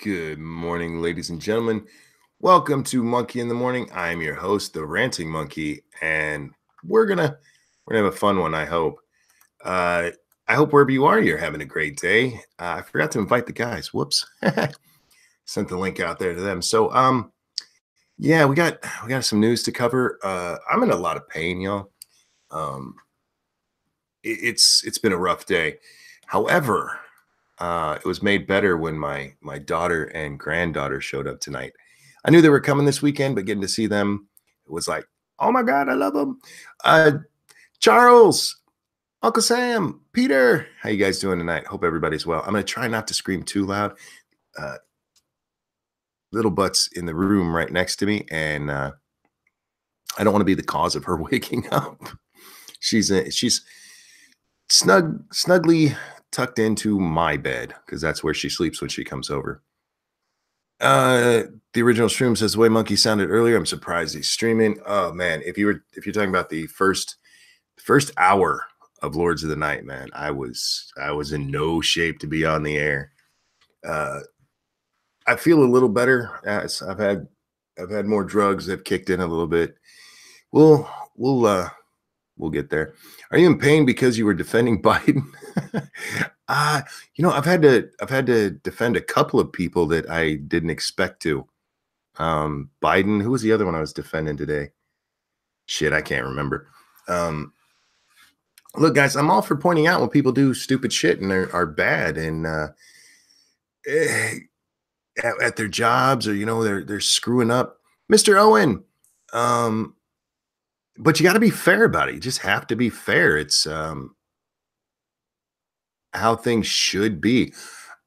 Good morning, ladies and gentlemen. Welcome to Monkey in the Morning. I'm your host, the Ranting Monkey, and we're gonna have a fun one. Uh, I hope wherever you are, you're having a great day. I forgot to invite the guys. Whoops, sent the link out there to them. Yeah, we got some news to cover. I'm in a lot of pain, y'all. Um, it's been a rough day. However, it was made better when my daughter and granddaughter showed up tonight. I knew they were coming this weekend, but getting to see them, it was like, oh my God, I love them. Uh, Charles, Uncle Sam, Peter, how you guys doing tonight? Hope everybody's well. I'm gonna try not to scream too loud. Uh, Little butt's in the room right next to me, and I don't want to be the cause of her waking up. She's snugly tucked into my bed because that's where she sleeps when she comes over. Uh, the original stream says the way Monkey sounded earlier. I'm surprised he's streaming. Oh man, if you're talking about the first hour of Lords of the Night, man, I was in no shape to be on the air. I feel a little better as I've had more drugs that kicked in a little bit. We'll we'll get there. Are you in pain because you were defending Biden? I've had to defend a couple of people that I didn't expect to. Biden, who was the other one I was defending today? Shit, I can't remember. Look, guys, I'm all for pointing out when people do stupid shit and are bad and at their jobs, or they're screwing up. Mr. Owen, but you got to be fair about it. You just have to be fair. It's how things should be.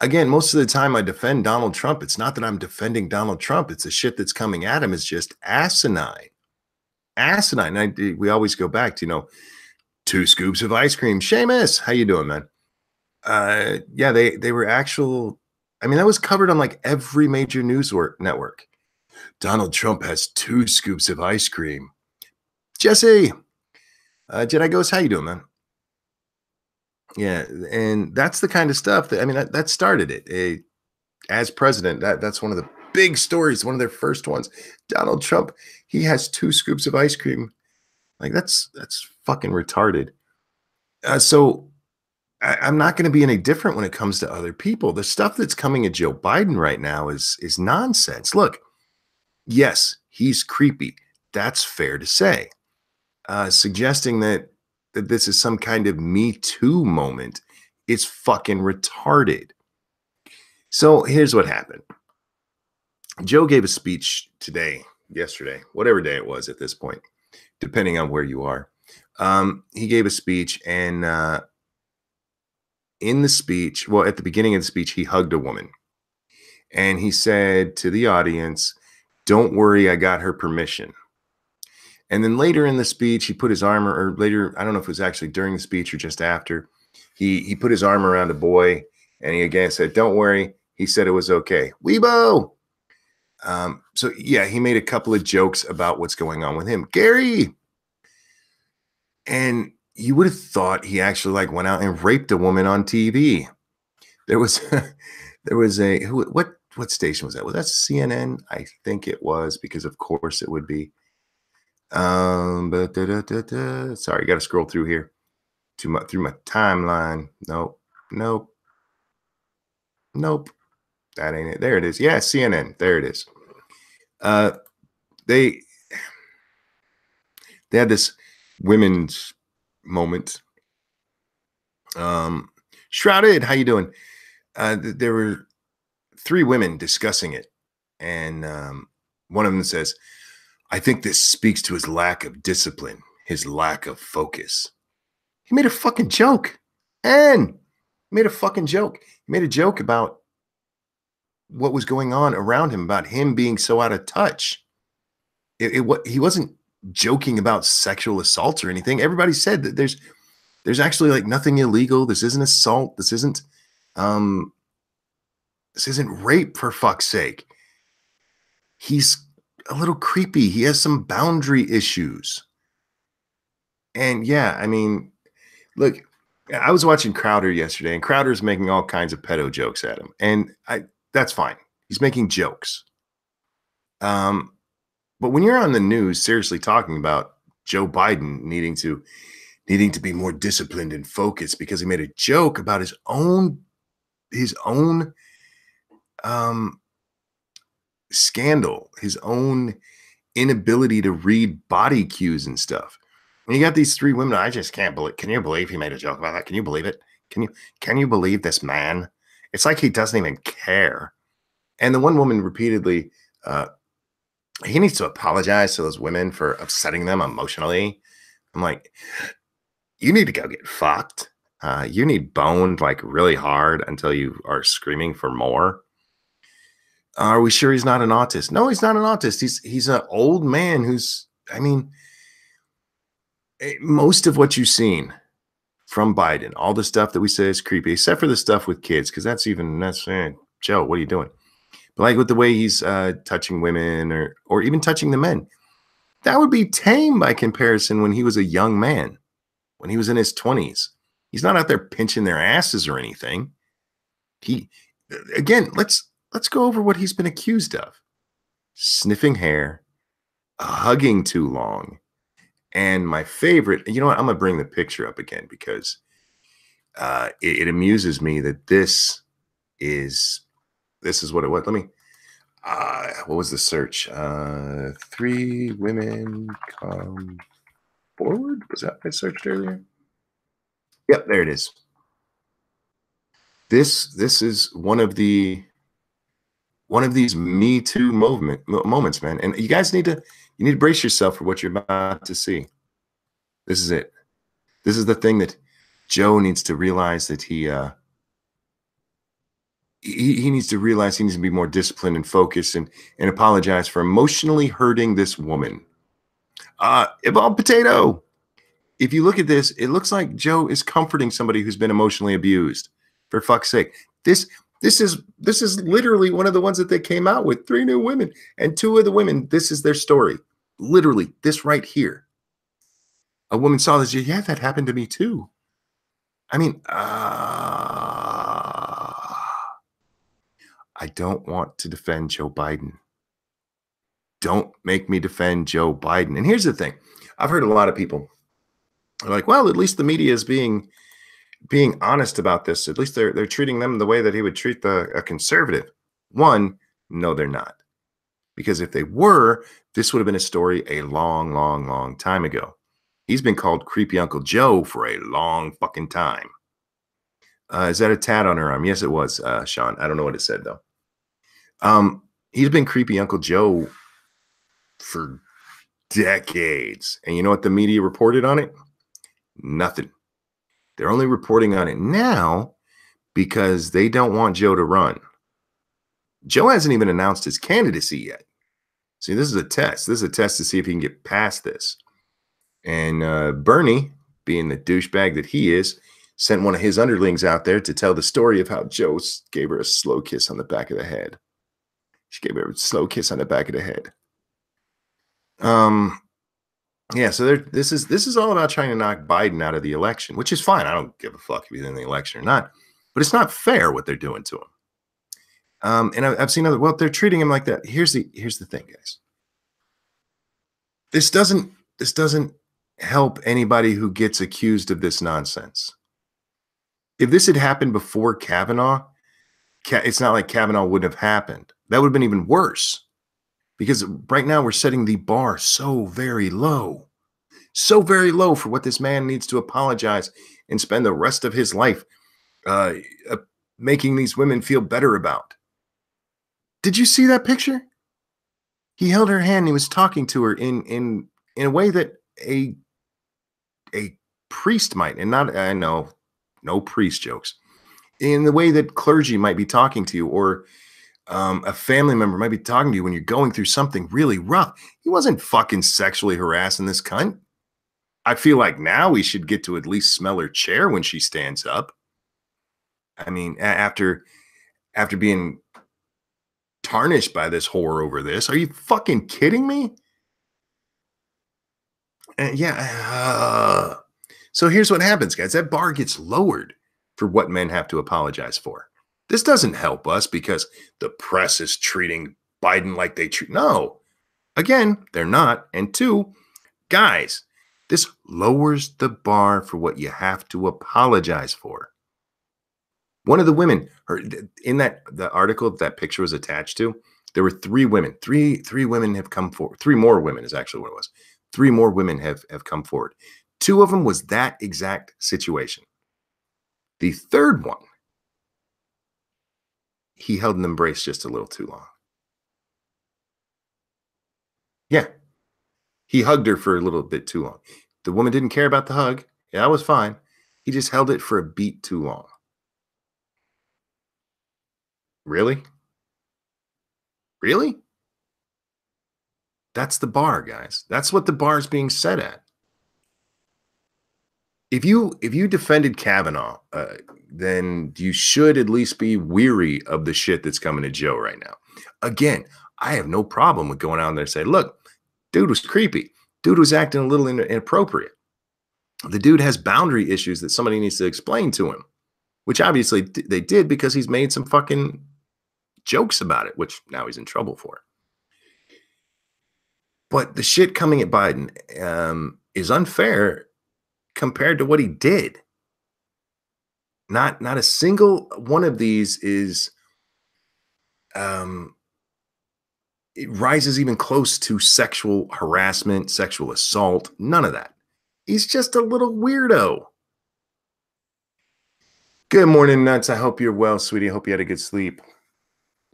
Again, most of the time I defend Donald Trump. It's not that I'm defending Donald Trump. It's the shit that's coming at him is just asinine. Asinine. We always go back to, 2 scoops of ice cream. Seamus, how you doing, man? Yeah, they were actual. I mean, that was covered on like every major news network. Donald Trump has 2 scoops of ice cream. Jesse, Jedi Ghost, how you doing, man? Yeah, and that's the kind of stuff that started it. As president, that's one of the big stories, one of their first ones. Donald Trump, he has 2 scoops of ice cream. Like that's fucking retarded. So I'm not going to be any different when it comes to other people. The stuff that's coming at Joe Biden right now is nonsense. Look, yes, he's creepy. That's fair to say. Suggesting that this is some kind of Me Too moment is fucking retarded. So here's what happened. Joe gave a speech yesterday, whatever day it was at this point, depending on where you are. He gave a speech, and in the speech, at the beginning of the speech, he hugged a woman. And he said to the audience, "Don't worry, I got her permission." And then later in the speech, he put his arm, or later, I don't know if it was actually during the speech or just after, he put his arm around a boy, and he again said, "Don't worry." He said it was okay. Weebo. So yeah, he made a couple of jokes about what's going on with him. Gary. And you would have thought he actually went out and raped a woman on TV. There was what station was that? Was that CNN? I think it was, because of course it would be. Sorry, got to scroll through here through my timeline. Nope. That ain't it. There it is. Yeah, CNN. There it is. They had this women's moment. Shrouded, how you doing? There were 3 women discussing it, and one of them says, "I think this speaks to his lack of discipline, his lack of focus." He made a fucking joke. And he made a fucking joke. He made a joke about what was going on around him, about him being so out of touch. He wasn't joking about sexual assaults or anything. Everybody said that there's actually nothing illegal. This isn't assault. This isn't rape, for fuck's sake. He's a little creepy. He has some boundary issues. And yeah, I mean, look, I was watching Crowder yesterday, and Crowder's making all kinds of pedo jokes at him. And that's fine. He's making jokes. But when you're on the news seriously talking about Joe Biden needing to be more disciplined and focused because he made a joke about his own um scandal, his own inability to read body cues and stuff. And you got these three women. I just can't believe. Can you believe he made a joke about that? Can you believe it? Can you believe this man? It's like he doesn't even care. And the one woman repeatedly, he needs to apologize to those women for upsetting them emotionally. I'm like, you need to go get fucked. You need boned like really hard until you are screaming for more. Are we sure he's not an autist? No, he's not an autist. He's an old man who's, I mean, most of what you've seen from Biden, all the stuff that we say is creepy, except for the stuff with kids, because that's Joe, what are you doing? But like with the way he's touching women or even touching the men, that would be tame by comparison when he was a young man, when he was in his 20s. He's not out there pinching their asses or anything. He, again, let's go over what he's been accused of: sniffing hair, hugging too long, and my favorite. You know what? I'm gonna bring the picture up again because it amuses me that this is what it was. Let me. What was the search? 3 women come forward. Was that what I searched earlier? Yep, there it is. This is one of these Me Too moments, man. And you guys need to brace yourself for what you're about to see. This is it. This is the thing that Joe needs to realize that he needs to realize he needs to be more disciplined and focused and apologize for emotionally hurting this woman. Evolved Potato. If you look at this, it looks like Joe is comforting somebody who's been emotionally abused. For fuck's sake. This is literally one of the ones that they came out with. 3 new women, and 2 of the women, this is their story. Literally, this right here. A woman saw this. Yeah, that happened to me too. I mean, I don't want to defend Joe Biden. Don't make me defend Joe Biden. And here's the thing. I've heard a lot of people are like, well, at least the media is being honest about this. At least they're treating them the way that he would treat a conservative. One, no, they're not. Because if they were, this would have been a story a long, long, long time ago. He's been called Creepy Uncle Joe for a long fucking time. Is that a tat on her arm? Yes, it was, Sean. I don't know what it said, though. He's been Creepy Uncle Joe for decades. And you know what the media reported on it? Nothing. They're only reporting on it now because they don't want Joe to run. Joe hasn't even announced his candidacy yet. See, this is a test. This is a test to see if he can get past this. And Bernie, being the douchebag that he is, sent one of his underlings out there to tell the story of how Joe gave her a slow kiss on the back of the head. She gave her a slow kiss on the back of the head. Yeah, so this is all about trying to knock Biden out of the election, which is fine. I don't give a fuck if he's in the election or not, but it's not fair what they're doing to him. And I've seen other. Well, they're treating him like that. Here's the thing, guys. This doesn't help anybody who gets accused of this nonsense. If this had happened before Kavanaugh, it's not like Kavanaugh wouldn't have happened. That would have been even worse. Because right now we're setting the bar so very low for what this man needs to apologize and spend the rest of his life making these women feel better about. Did you see that picture? He held her hand and he was talking to her in a way that a priest might, and not, I know, no priest jokes, in the way that clergy might be talking to you, or a family member might be talking to you when you're going through something really rough. He wasn't fucking sexually harassing this cunt. I feel like now we should get to at least smell her chair when she stands up. I mean, after being tarnished by this whore over this, are you fucking kidding me? Yeah. So here's what happens, guys. That bar gets lowered for what men have to apologize for. This doesn't help us because the press is treating Biden like they treat. No, again, they're not. And two, guys, this lowers the bar for what you have to apologize for. One of the women, in that the article that picture was attached to, there were three women. Three women have come forward. Three more women is actually what it was. Three more women have come forward. Two of them was that exact situation. The third one, he held an embrace just a little too long. Yeah, he hugged her for a little bit too long. The woman didn't care about the hug. Yeah, that was fine. He just held it for a beat too long. Really? Really? That's the bar, guys. That's what the bar is being set at. If you defended Kavanaugh, then you should at least be weary of the shit that's coming to Joe right now. Again, I have no problem with going out there and saying, look, dude was creepy. Dude was acting a little inappropriate. The dude has boundary issues that somebody needs to explain to him, which obviously they did because he's made some fucking jokes about it, which now he's in trouble for. But the shit coming at Biden is unfair compared to what he did. Not a single one of these is it rises even close to sexual harassment, sexual assault, none of that. He's just a little weirdo. Good morning, Nuts. I hope you're well, sweetie. I hope you had a good sleep.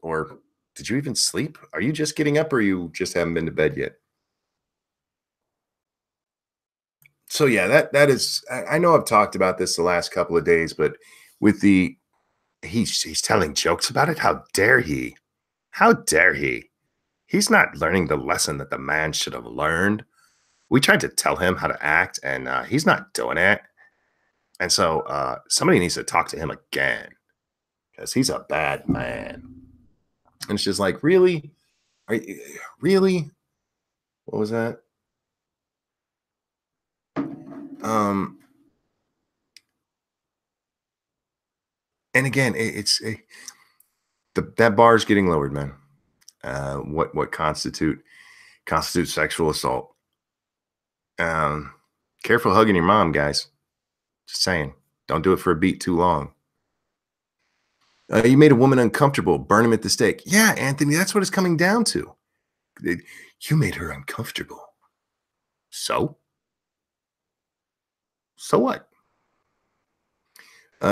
Or did you even sleep? Are you just getting up or you just haven't been to bed yet? So yeah, that is I know I've talked about this the last couple of days, but with the he's telling jokes about it. How dare he? How dare he? He's not learning the lesson that the man should have learned. We tried to tell him how to act, and he's not doing it. And so somebody needs to talk to him again because he's a bad man. And it's just like, really? Really? What was that? And again, that bar is getting lowered, man. What constitutes sexual assault? Careful hugging your mom, guys. Just saying, don't do it for a beat too long. You made a woman uncomfortable. Burn him at the stake. Yeah, Anthony, that's what it's coming down to. You made her uncomfortable. So what?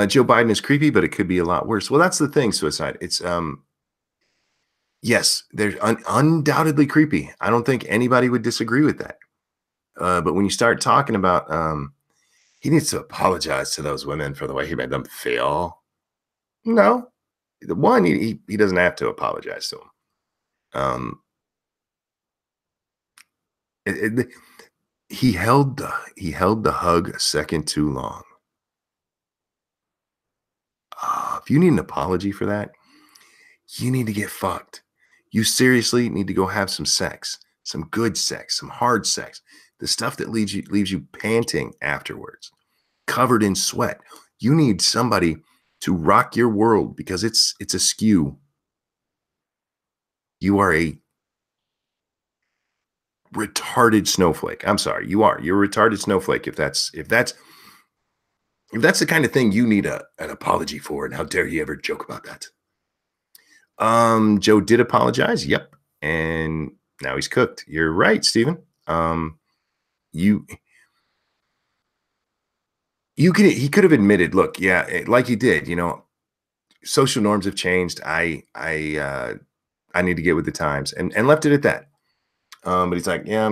Joe Biden is creepy, but it could be a lot worse. Well, that's the thing, suicide. It's yes, they're undoubtedly creepy. I don't think anybody would disagree with that. But when you start talking about he needs to apologize to those women for the way he made them feel. No, the one he doesn't have to apologize to them. He held the hug a second too long. If you need an apology for that, you need to get fucked. You seriously need to go have some sex, some good sex, some hard sex, the stuff that leaves you panting afterwards, covered in sweat. You need somebody to rock your world because it's askew. You are a retarded snowflake. I'm sorry, you're a retarded snowflake if that's the kind of thing you need an apology for. And how dare you ever joke about that? Joe did apologize. Yep. And now he's cooked. You're right, Stephen. He could have admitted, look, yeah, like he did, social norms have changed. I need to get with the times and left it at that. But he's like, yeah,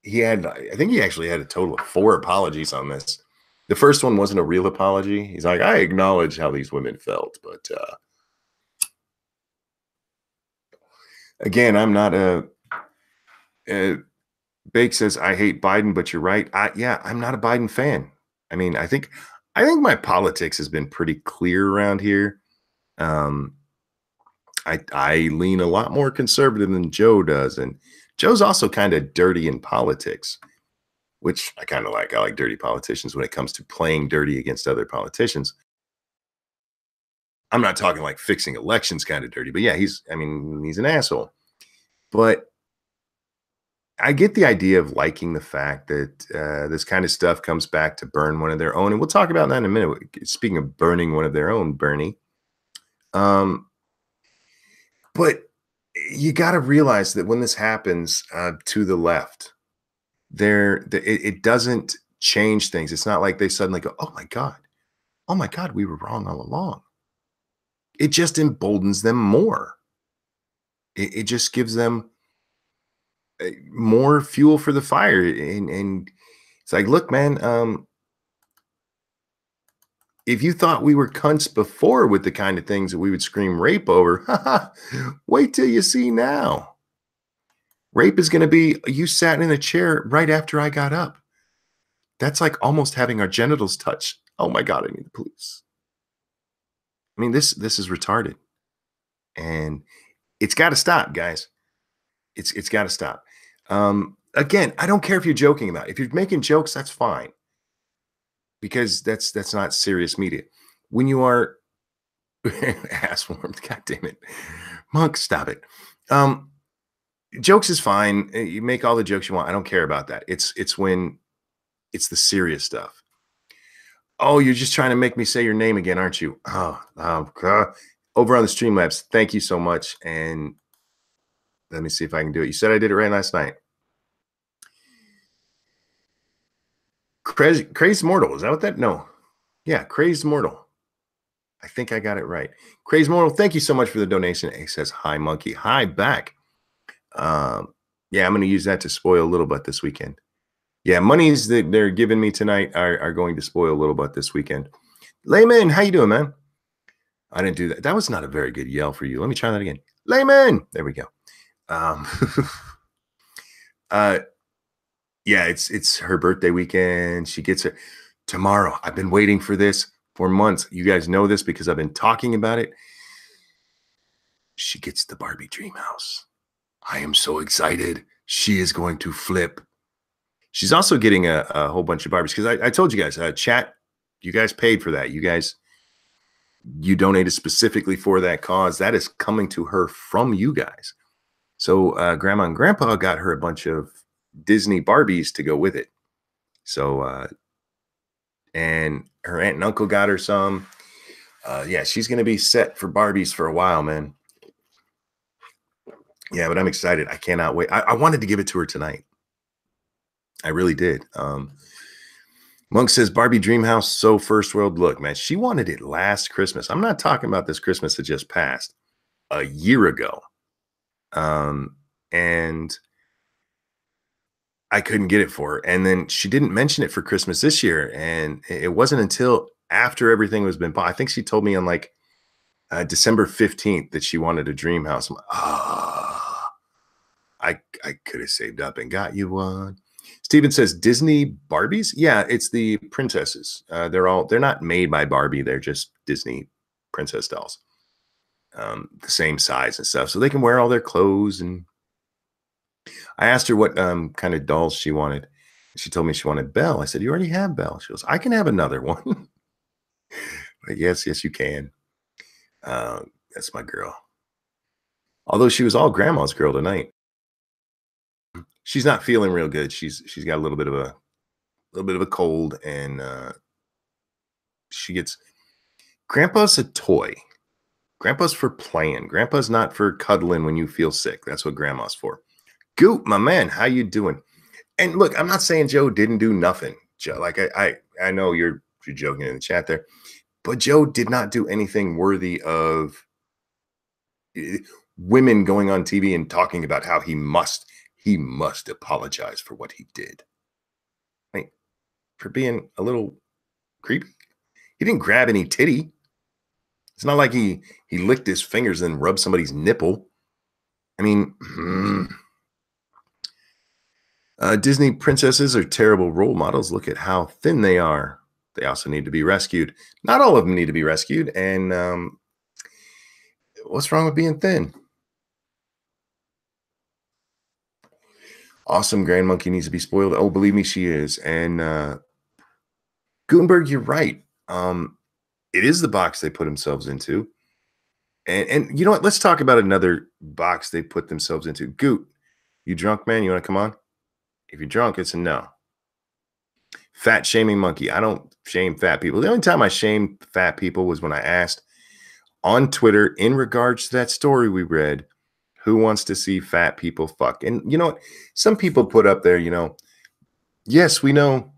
yeah. I think he actually had a total of 4 apologies on this. The first one wasn't a real apology. He's like, I acknowledge how these women felt, but again, I'm not Bake says, I hate Biden, but you're right. I'm not a Biden fan. I mean, I think my politics has been pretty clear around here. I lean a lot more conservative than Joe does, and Joe's also kind of dirty in politics, which I kind of like. I like dirty politicians when it comes to playing dirty against other politicians. I'm not talking like fixing elections kind of dirty, but yeah, I mean, he's an asshole. But I get the idea of liking the fact that this kind of stuff comes back to burn one of their own. And we'll talk about that in a minute. Speaking of burning one of their own, Bernie. Um, but you got to realize that when this happens to the left, it doesn't change things. It's not like they suddenly go, oh my God, we were wrong all along. It just emboldens them more. It just gives them more fuel for the fire. And it's like, look, man, if you thought we were cunts before with the kind of things that we would scream rape over, wait till you see now. Rape is going to be you sat in a chair right after I got up. That's like almost having our genitals touch. Oh my God, I need the police. I mean, this is retarded. And it's got to stop, guys. It's got to stop. Again, I don't care if you're joking about it. If you're making jokes, that's fine. Because that's not serious media. When you are ass warmed, God damn it. Monk, stop it. Jokes is fine. You make all the jokes you want. I don't care about that. It's when it's the serious stuff. Oh, you're just trying to make me say your name again, aren't you? Oh God. Over on the Streamlabs, thank you so much. And let me see if I can do it. You said I did it right last night. Crazed Mortal. Is that what that? No. Yeah, Crazed Mortal. I think I got it right. Crazed Mortal, thank you so much for the donation. He says, hi, monkey. Hi, back. Yeah, I'm going to use that to spoil a little bit this weekend. Yeah, monies that they're giving me tonight are going to spoil a little bit this weekend. Layman, how you doing, man? I didn't do that. That was not a very good yell for you. Let me try that again. Layman. There we go. Yeah, it's her birthday weekend. She gets her tomorrow. I've been waiting for this for months. You guys know this because I've been talking about it. She gets the Barbie dream house. I am so excited. She is going to flip. She's also getting a whole bunch of Barbies because I told you guys, chat, you guys paid for that. You donated specifically for that cause. That is coming to her from you guys. So Grandma and Grandpa got her a bunch of Disney Barbies to go with it. So, and her aunt and uncle got her some. Yeah, she's going to be set for Barbies for a while, man. Yeah, but I'm excited. I cannot wait. I wanted to give it to her tonight. I really did. Monk says Barbie Dreamhouse, so first world look, man. She wanted it last Christmas. I'm not talking about this Christmas that just passed, a year ago. And I couldn't get it for her. And then she didn't mention it for Christmas this year. And it wasn't until after everything was been bought. I think she told me on like December 15th that she wanted a dream house. I'm like, I could have saved up and got you one. Steven says Disney Barbies. Yeah, it's the princesses. They're not made by Barbie. They're just Disney princess dolls. The same size and stuff. So they can wear all their clothes. And I asked her what kind of dolls she wanted. She told me she wanted Belle. I said, you already have Belle. She goes, I can have another one. But yes, you can. That's my girl. Although she was all grandma's girl tonight. She's not feeling real good. She's got a little bit of a cold, and she gets. Grandpa's a toy. Grandpa's for playing. Grandpa's not for cuddling when you feel sick. That's what grandma's for. Goop, my man, how you doing? And look, I'm not saying Joe didn't do nothing. Joe, like I know you're joking in the chat there, but Joe did not do anything worthy of women going on TV and talking about how he must apologize for what he did. Like, for being a little creepy. He didn't grab any titty. It's not like he licked his fingers and rubbed somebody's nipple. I mean, Disney princesses are terrible role models. Look at how thin they are. They also need to be rescued. Not all of them need to be rescued. And what's wrong with being thin? Awesome Grand Monkey needs to be spoiled. Oh, believe me, she is. And Gutenberg, you're right. It is the box they put themselves into. And you know what? Let's talk about another box they put themselves into. Goot, you drunk, man? You want to come on? If you're drunk, it's a no. Fat shaming monkey. I don't shame fat people. The only time I shamed fat people was when I asked on Twitter in regards to that story we read, who wants to see fat people fuck? And you know what? Some people put up there, yes, we know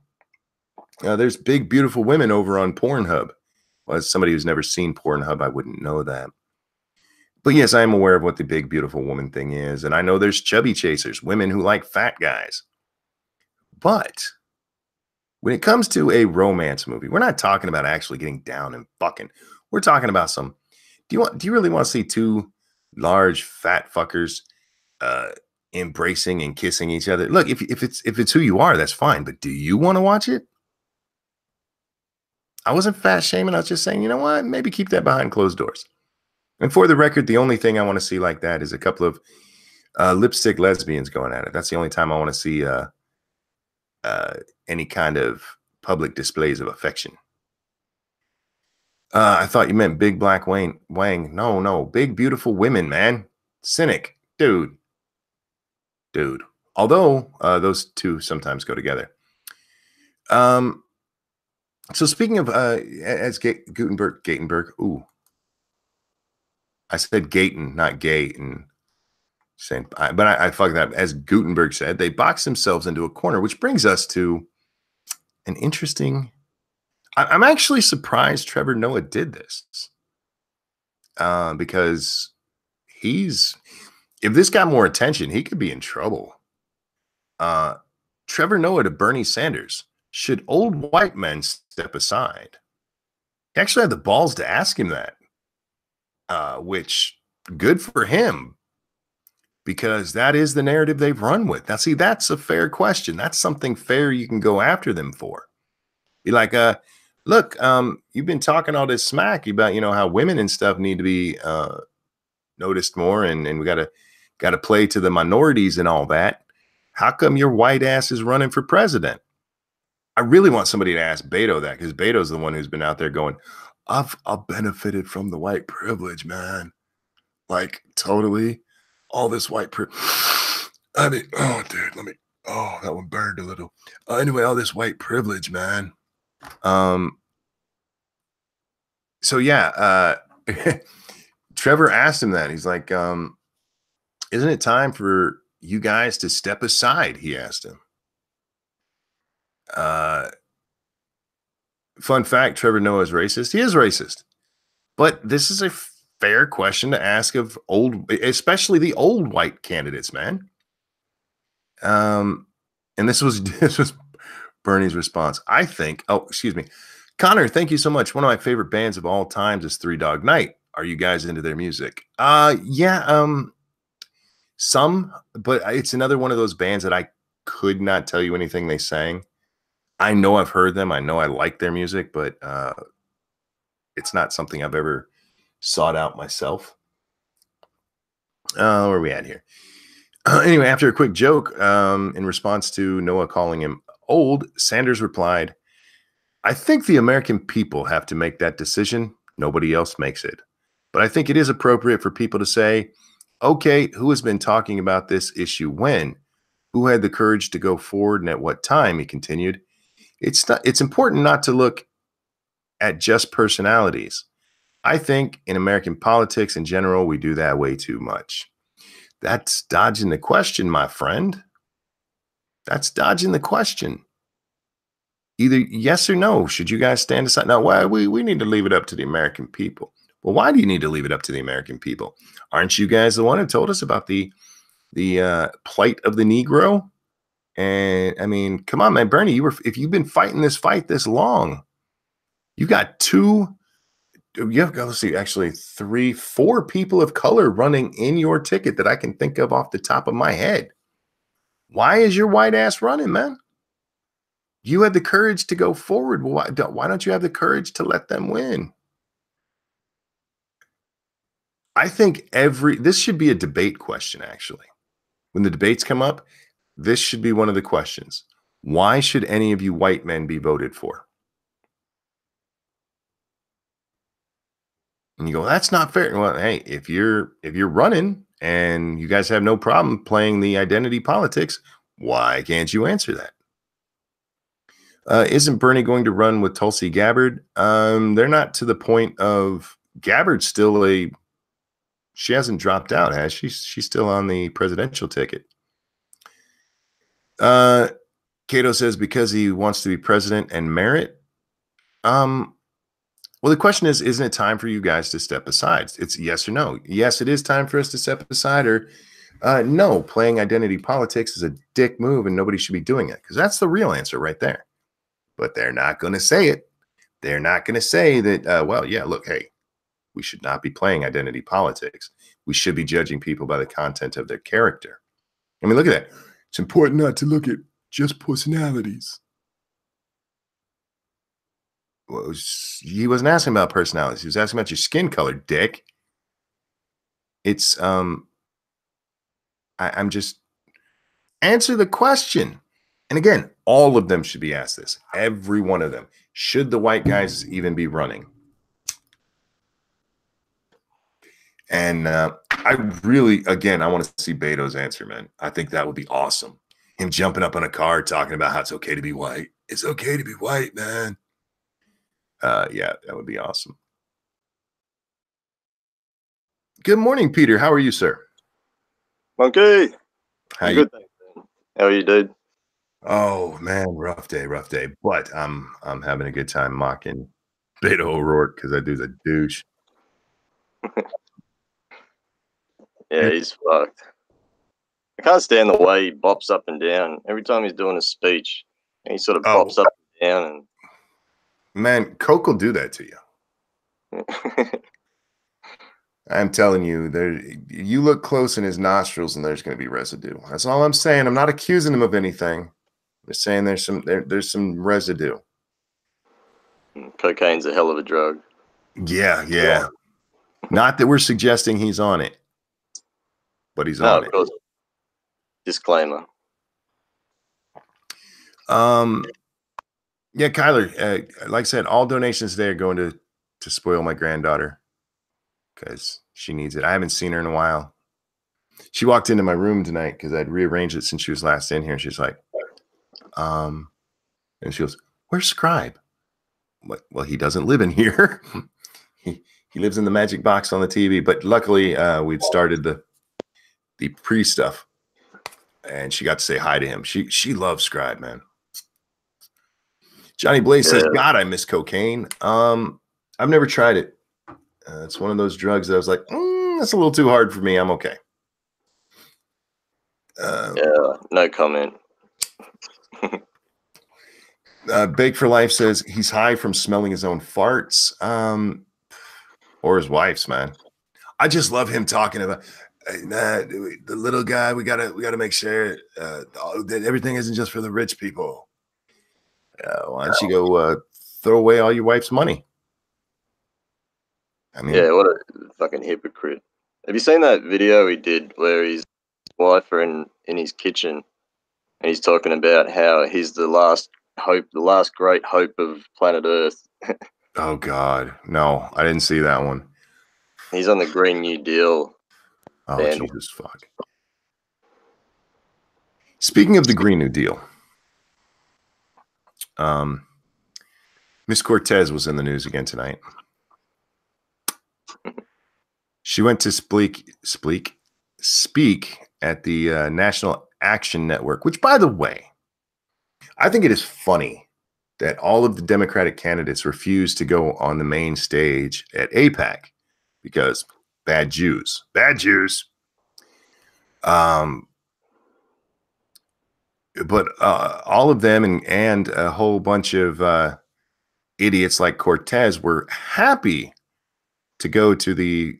there's big, beautiful women over on Pornhub. Well, as somebody who's never seen Pornhub, I wouldn't know that. But yes, I am aware of what the big, beautiful woman thing is. And I know there's chubby chasers, women who like fat guys. But when it comes to a romance movie, we're not talking about actually getting down and fucking. We're talking about some. Do you really want to see two large fat fuckers embracing and kissing each other? Look, if it's who you are, that's fine. But do you want to watch it? I wasn't fat shaming. I was just saying, you know what? Maybe keep that behind closed doors. And for the record, the only thing I want to see like that is a couple of lipstick lesbians going at it. That's the only time I want to see any kind of public displays of affection. I thought you meant big black Wang. No, big beautiful women, man. Cynic, dude. Although those two sometimes go together. So speaking of as Gatenberg. Ooh, I said Gaten, not Gayton. But I fucked that. As Gutenberg said, they boxed themselves into a corner, which brings us to an interesting. I'm actually surprised Trevor Noah did this because if this got more attention, he could be in trouble. Trevor Noah to Bernie Sanders. Should old white men step aside? He actually had the balls to ask him that, which good for him. Because that is the narrative they've run with. Now, see, that's a fair question. That's something fair you can go after them for. Be like, look, you've been talking all this smack about, how women and stuff need to be noticed more, and we gotta play to the minorities and all that. How come your white ass is running for president? I really want somebody to ask Beto that, because Beto's the one who's been out there going, I've benefited from the white privilege, man. Like, totally. All this white privilege. I mean, oh, dude, that one burned a little. Anyway, all this white privilege, man. So yeah, Trevor asked him that. He's like, isn't it time for you guys to step aside? He asked him. Fun fact, Trevor Noah is racist. He is racist. But this is a fair question to ask of especially the old white candidates, man. And this was Bernie's response. I think. Oh, excuse me, Connor. Thank you so much. One of my favorite bands of all times is Three Dog Night. Are you guys into their music? Yeah. Some, but it's another one of those bands that I could not tell you anything they sang. I know I've heard them. I know I like their music, but it's not something I've ever sought out myself. Where are we at here? Anyway, after a quick joke in response to Noah calling him old, Sanders replied, I think the American people have to make that decision. Nobody else makes it. But I think it is appropriate for people to say, okay, who has been talking about this issue when? Who had the courage to go forward and at what time? He continued. It's important not to look at just personalities. I think in American politics in general, we do that way too much. That's dodging the question, my friend. That's dodging the question. Either yes or no. Should you guys stand aside? Now, why we need to leave it up to the American people. Well, why do you need to leave it up to the American people? Aren't you guys the one who told us about the plight of the Negro? And I mean, come on, man, Bernie, if you've been fighting this fight this long, you got let's see, actually 4 people of color running in your ticket that I can think of off the top of my head. Why is your white ass running, man? You had the courage to go forward. Why don't you have the courage to let them win? I think this should be a debate question, actually. When the debates come up, this should be one of the questions. Why should any of you white men be voted for? And you go, that's not fair. Well, hey, if you're running and you guys have no problem playing the identity politics, why can't you answer that? Isn't Bernie going to run with Tulsi Gabbard? They're not to the point of Gabbard's still she hasn't dropped out, has she? She's still on the presidential ticket. Cato says because he wants to be president and merit. Well, the question is, isn't it time for you guys to step aside? It's yes or no. Yes, it is time for us to step aside, or no, playing identity politics is a dick move and nobody should be doing it, because that's the real answer right there. But they're not going to say it. They're not going to say that, well, yeah, look, hey, we should not be playing identity politics. We should be judging people by the content of their character. I mean, look at that. It's important not to look at just personalities. Well, he wasn't asking about personalities. He was asking about your skin color, dick. It's, I'm just, answer the question. And again, all of them should be asked this. Every one of them. Should the white guys even be running? And I really, again, I want to see Beto's answer, man. I think that would be awesome. Him jumping up on a car talking about how it's okay to be white. It's okay to be white, man. Yeah, that would be awesome. Good morning, Peter. How are you, sir? Okay. How you? Good, thanks, man. How are you, dude? Oh man, rough day. But I'm having a good time mocking Beto O'Rourke because that dude's a douche. Yeah, he's fucked. I can't stand the way he bops up and down every time he's doing a speech. He sort of bops up and down, and man, Coke will do that to you. I'm telling you, you look close in his nostrils and there's going to be residue. That's all I'm saying. I'm not accusing him of anything. I'm just saying there's some residue. Cocaine's a hell of a drug. Yeah. Not that we're suggesting he's on it, but he's on it. Course. Disclaimer. Yeah, Kyler, like I said, all donations today are going to spoil my granddaughter because she needs it. I haven't seen her in a while. She walked into my room tonight because I'd rearranged it since she was last in here. She's like, and she goes, "Where's Scribe?" Well, he doesn't live in here. he lives in the magic box on the TV. But luckily, we'd started the pre stuff, and she got to say hi to him. She loves Scribe, man. Johnny Blaze says, "God, I miss cocaine." I've never tried it. It's one of those drugs that I was like, that's a little too hard for me. I'm okay. Yeah, no comment. Bake for Life says he's high from smelling his own farts, or his wife's. Man, I just love him talking about the little guy. We gotta make sure that everything isn't just for the rich people. Why don't you go throw away all your wife's money? I mean, yeah, what a fucking hypocrite. Have you seen that video he did where his wife are in his kitchen and he's talking about how he's the last hope, the last great hope of planet Earth? Oh God, no, I didn't see that one. He's on the Green New Deal. Oh, Jesus fuck. Speaking of the Green New Deal, Miss Cortez was in the news again tonight. She went to speak at the National Action Network, which, by the way, I think it is funny that all of the Democratic candidates refused to go on the main stage at AIPAC because bad Jews. But all of them and a whole bunch of idiots like Cortez were happy to go to the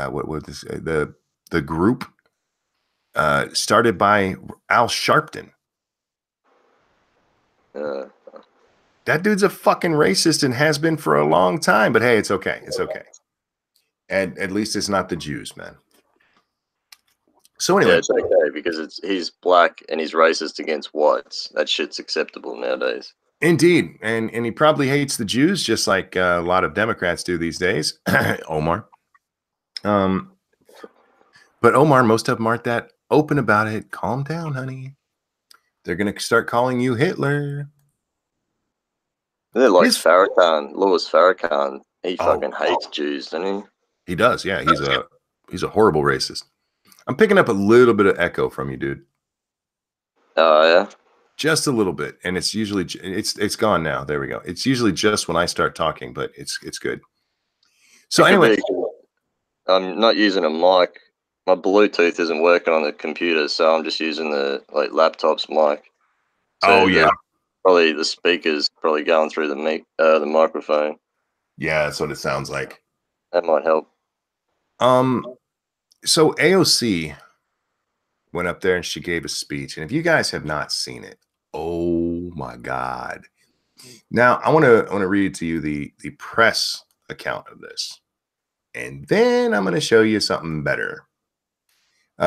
what was this, the group started by Al Sharpton. That dude's a fucking racist and has been for a long time. But hey, it's okay. It's okay. And at least it's not the Jews, man. So anyway, yeah, it's okay because he's black and he's racist against whites. That shit's acceptable nowadays. Indeed, and he probably hates the Jews just like a lot of Democrats do these days. Omar. But Omar, most of them aren't that open about it. Calm down, honey. They're gonna start calling you Hitler. They're like His Farrakhan, Louis Farrakhan. He oh, fucking hates Jews, doesn't he? he does. Yeah, he's a horrible racist. I'm picking up a little bit of echo from you, dude. Oh yeah. Just a little bit, and it's usually it's gone now. There we go. It's usually just when I start talking, but it's good. So anyway, I'm not using a mic. My Bluetooth isn't working on the computer, so I'm just using the laptop's mic. So oh yeah, probably the speakers probably going through the microphone. yeah, that's what it sounds like. That might help. So AOC went up there and she gave a speech, and if you guys have not seen it, oh my God! Now I want to read to you the press account of this, and then I'm going to show you something better.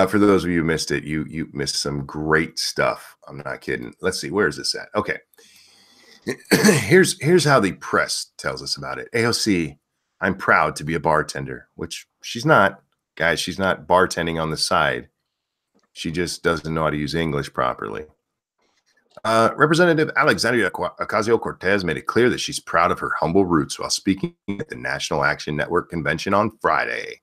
For those of you who missed it, you missed some great stuff. I'm not kidding. Let's see, where is this at? Okay. Here's how the press tells us about it. AOC, I'm proud to be a bartender, which she's not. Guys, she's not bartending on the side. She just doesn't know how to use English properly. Representative Alexandria Ocasio-Cortez made it clear that she's proud of her humble roots while speaking at the National Action Network convention on Friday.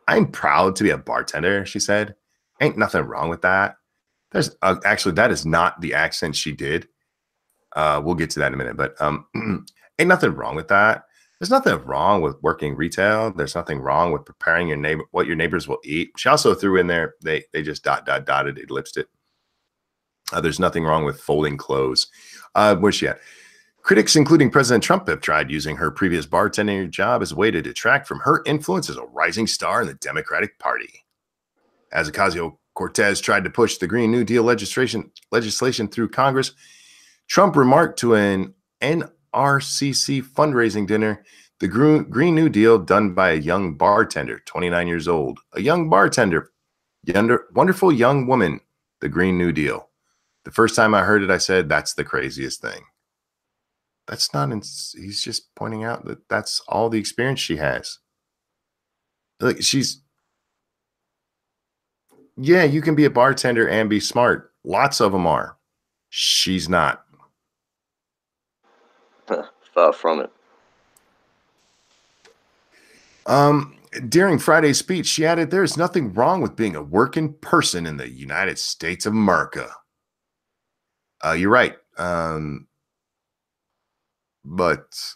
I'm proud to be a bartender, she said. Ain't nothing wrong with that. There's actually, that is not the accent she did. We'll get to that in a minute, but ain't nothing wrong with that. There's nothing wrong with working retail. There's nothing wrong with preparing what your neighbors will eat. She also threw in there, they just dotted, ellipsed it. There's nothing wrong with folding clothes. Where's she at? Critics, including President Trump, have tried using her previous bartending job as a way to detract from her influence as a rising star in the Democratic Party. As Ocasio-Cortez tried to push the Green New Deal legislation through Congress, Trump remarked to an NRCC fundraising dinner, the Green New Deal done by a young bartender, 29 years old. A young bartender, wonderful young woman, the Green New Deal. The first time I heard it, I said, that's the craziest thing. That's not, he's just pointing out that that's all the experience she has. Like yeah, you can be a bartender and be smart. Lots of them are. She's not. Far from it. During Friday's speech, she added, there's nothing wrong with being a working person in the United States of America. You're right. But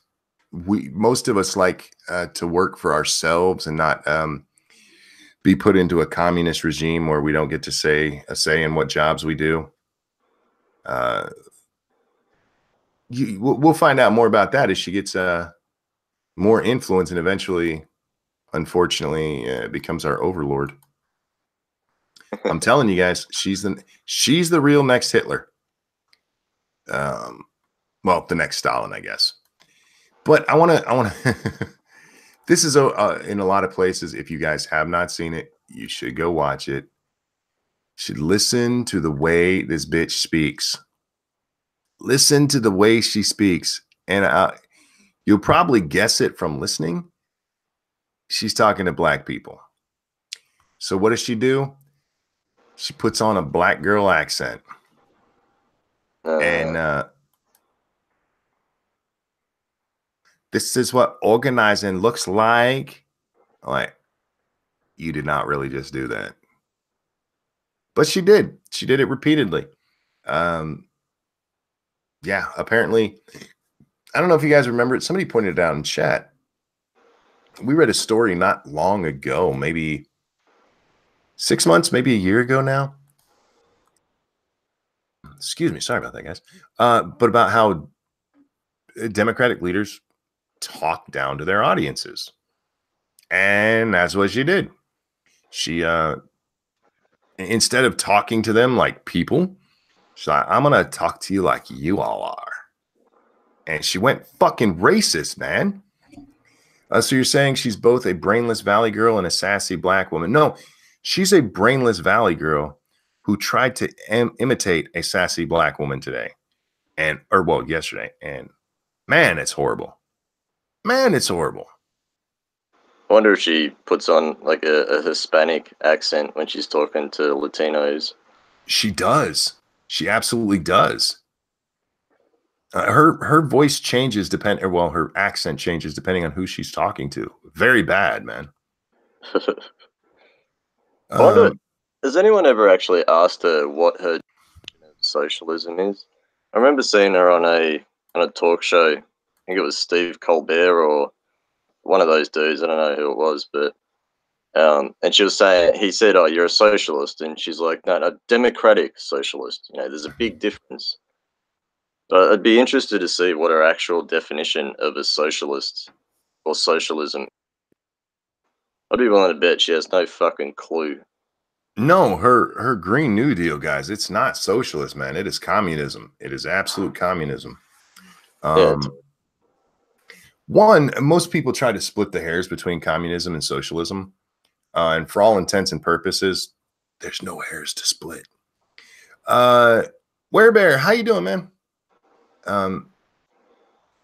most of us like to work for ourselves and not be put into a communist regime where we don't get to say in what jobs we do. We'll find out more about that as she gets more influence and eventually, unfortunately, becomes our overlord. I'm telling you guys, she's the real next Hitler. Well, the next Stalin, I guess. But I want to. This is in a lot of places. If you guys have not seen it, you should go watch it. You should listen to the way this bitch speaks. Listen to the way she speaks, and you'll probably guess it from listening. She's talking to black people. So what does she do? She puts on a black girl accent, and this is what organizing looks like. Like, you did not really just do that. But she did. She did it repeatedly. Yeah, apparently. I don't know if you guys remember it. Somebody pointed it out in chat. We read a story not long ago, maybe 6 months, maybe a year ago now. Excuse me. Sorry about that, guys. But about how Democratic leaders talk down to their audiences. And that's what she did. She, instead of talking to them like people, she's like, I'm going to talk to you like you all are. And she went fucking racist, man. So you're saying she's both a brainless Valley girl and a sassy black woman? No, she's a brainless Valley girl who tried to imitate a sassy black woman today. or well, yesterday, and man, it's horrible. Man, it's horrible. I wonder if she puts on like a Hispanic accent when she's talking to Latinos. She does. She absolutely does. Her voice changes well, her accent changes depending on who she's talking to. Very bad, man. I wonder, Um, has anyone ever actually asked her what her socialism is? I remember seeing her on a talk show. I think it was Steve Colbert or one of those dudes. I don't know who it was, but and she was saying, he said, "Oh, you're a socialist," and she's like, "No, no, democratic socialist. You know, there's a big difference." But I'd be interested to see what her actual definition of a socialist or socialism. I'd be willing to bet she has no fucking clue. no, her Green New Deal, guys, it's not socialist, man. It is communism. It is absolute communism. Yeah, One, most people try to split the hairs between communism and socialism. And for all intents and purposes, there's no hairs to split. Werebear, how you doing, man?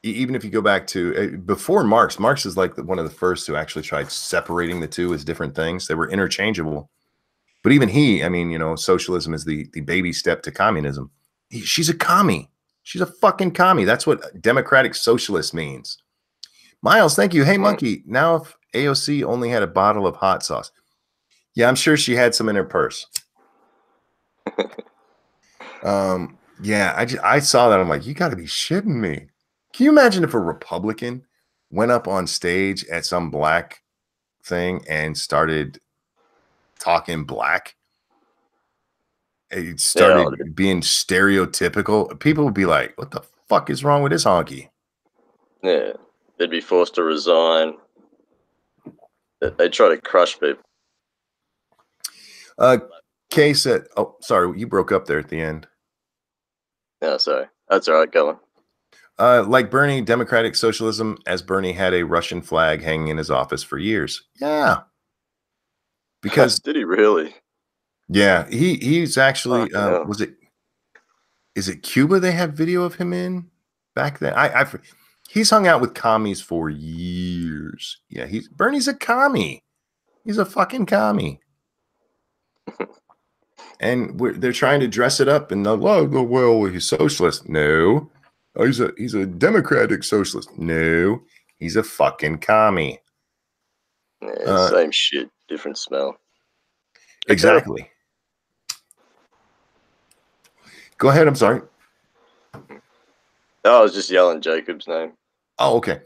Even if you go back to before Marx is like one of the first who actually tried separating the two as different things. They were interchangeable. But even he, I mean, you know, socialism is the baby step to communism. She's a commie. She's a fucking commie. That's what democratic socialist means. Miles, thank you. Hey, Monkey. Now, if AOC only had a bottle of hot sauce, yeah, I'm sure she had some in her purse. Yeah, I saw that. I'm like, you got to be shitting me. Can you imagine if a Republican went up on stage at some black thing and started talking black? It yeah, started being stereotypical. People would be like, what the fuck is wrong with this honky? yeah. They'd be forced to resign. They try to crush people. Kay said, oh, sorry, you broke up there at the end. Yeah, sorry. That's all right, go on. Like Bernie, democratic socialism, as Bernie had a Russian flag hanging in his office for years. Yeah. Because Did he really? yeah, he's actually Fucking hell. is it Cuba they have video of him in back then? He's hung out with commies for years. Yeah, Bernie's a commie. He's a fucking commie. And they're trying to dress it up and well, he's socialist. No. Oh, he's a democratic socialist. No, he's a fucking commie. Yeah, same shit, different smell. Exactly. Go ahead. I'm sorry. Oh, I was just yelling Jacob's name. Oh, okay.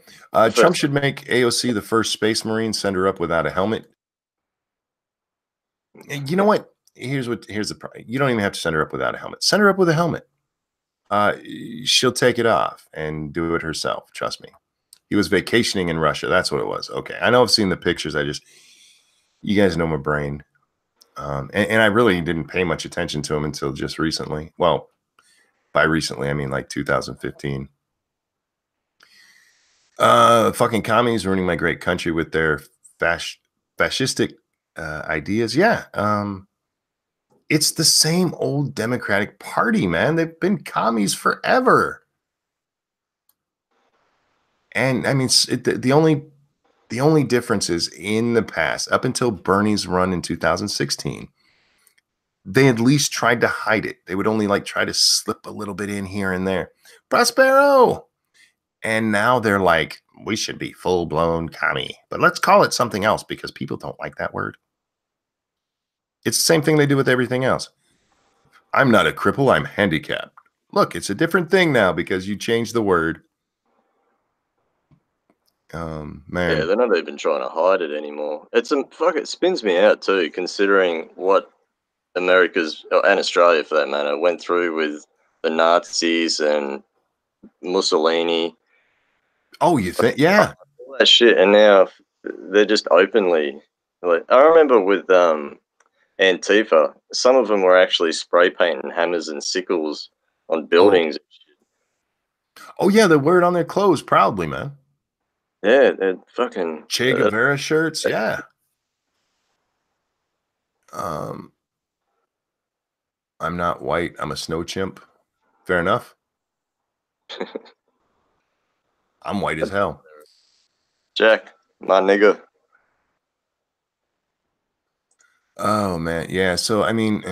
Trump should make AOC the first space marine, send her up without a helmet. You know what? Here's the problem. You don't even have to send her up without a helmet. Send her up with a helmet. She'll take it off and do it herself. Trust me. He was vacationing in Russia. That's what it was. Okay. I know I've seen the pictures. You guys know my brain. And I really didn't pay much attention to him until just recently. Well, by recently, I mean like 2015. Fucking commies ruining my great country with their fascistic ideas. Yeah. It's the same old Democratic Party, man. They've been commies forever. And I mean, the only difference is in the past, up until Bernie's run in 2016, they at least tried to hide it. They would only like try to slip a little bit in here and there. Prospero. And now they're like, we should be full blown commie, but let's call it something else because people don't like that word. It's the same thing they do with everything else. I'm not a cripple, I'm handicapped. Look, it's a different thing now because you changed the word. Man. Yeah, they're not even trying to hide it anymore. It spins me out too, considering what America's and Australia for that matter went through with the Nazis and Mussolini. Oh, you think? Yeah. All that shit, and now they're just openly like. I remember with Antifa, some of them were actually spray painting hammers and sickles on buildings. Oh yeah, the word on their clothes, proudly, man. Yeah, they're fucking Che Guevara shirts, yeah. I'm not white. I'm a snow chimp. Fair enough. I'm white as hell. Jack, my nigga. Oh man, yeah. So I mean,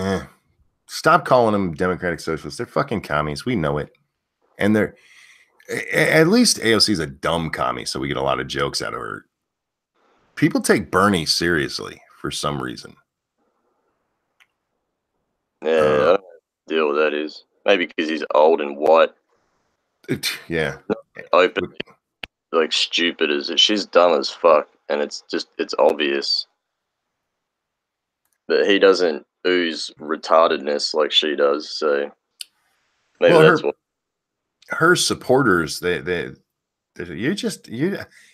stop calling them democratic socialists. They're fucking commies. We know it, and they're at least AOC is a dumb commie, so we get a lot of jokes out of her. People take Bernie seriously for some reason. Yeah, I don't know what the deal with that is. Maybe because he's old and white. Yeah. Open, like stupid as it. She's dumb as fuck, and it's obvious that he doesn't ooze retardedness like she does. So maybe that's what. Her supporters,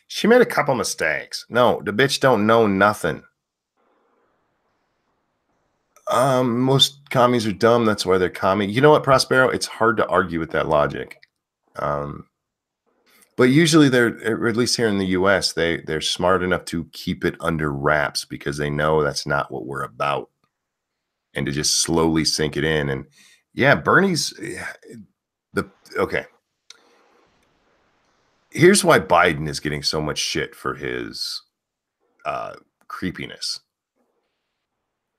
she made a couple mistakes. No, the bitch don't know nothing. Most commies are dumb. That's why they're commie. You know what, Prospero? It's hard to argue with that logic. But usually they're, or at least here in the US, they're smart enough to keep it under wraps because they know that's not what we're about. And to just slowly sink it in. And yeah, Bernie's okay. Here's why Biden is getting so much shit for his creepiness.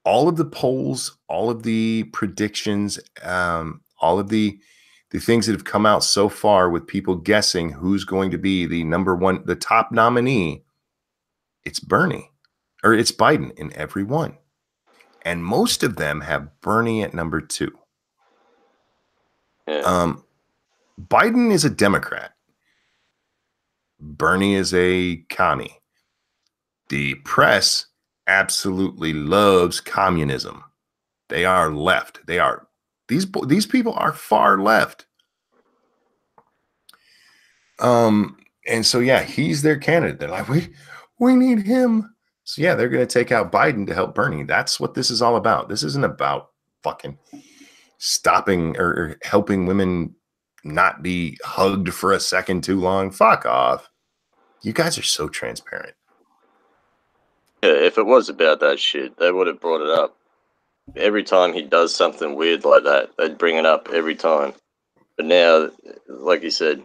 All of the polls, all of the predictions, all of the things that have come out so far with people guessing who's going to be the top nominee, it's Bernie or it's Biden in every one. And most of them have Bernie at number 2. Yeah. Biden is a Democrat. Bernie is a commie. The press absolutely loves communism. They are left. These people are far left. And so yeah, he's their candidate. They're like, we need him. So yeah, they're going to take out Biden to help Bernie. That's what this is all about. This isn't about fucking stopping or helping women not be hugged for a second too long. Fuck off. You guys are so transparent. Yeah, if it was about that shit, they would have brought it up. Every time he does something weird like that, they'd bring it up every time. But now, like you said,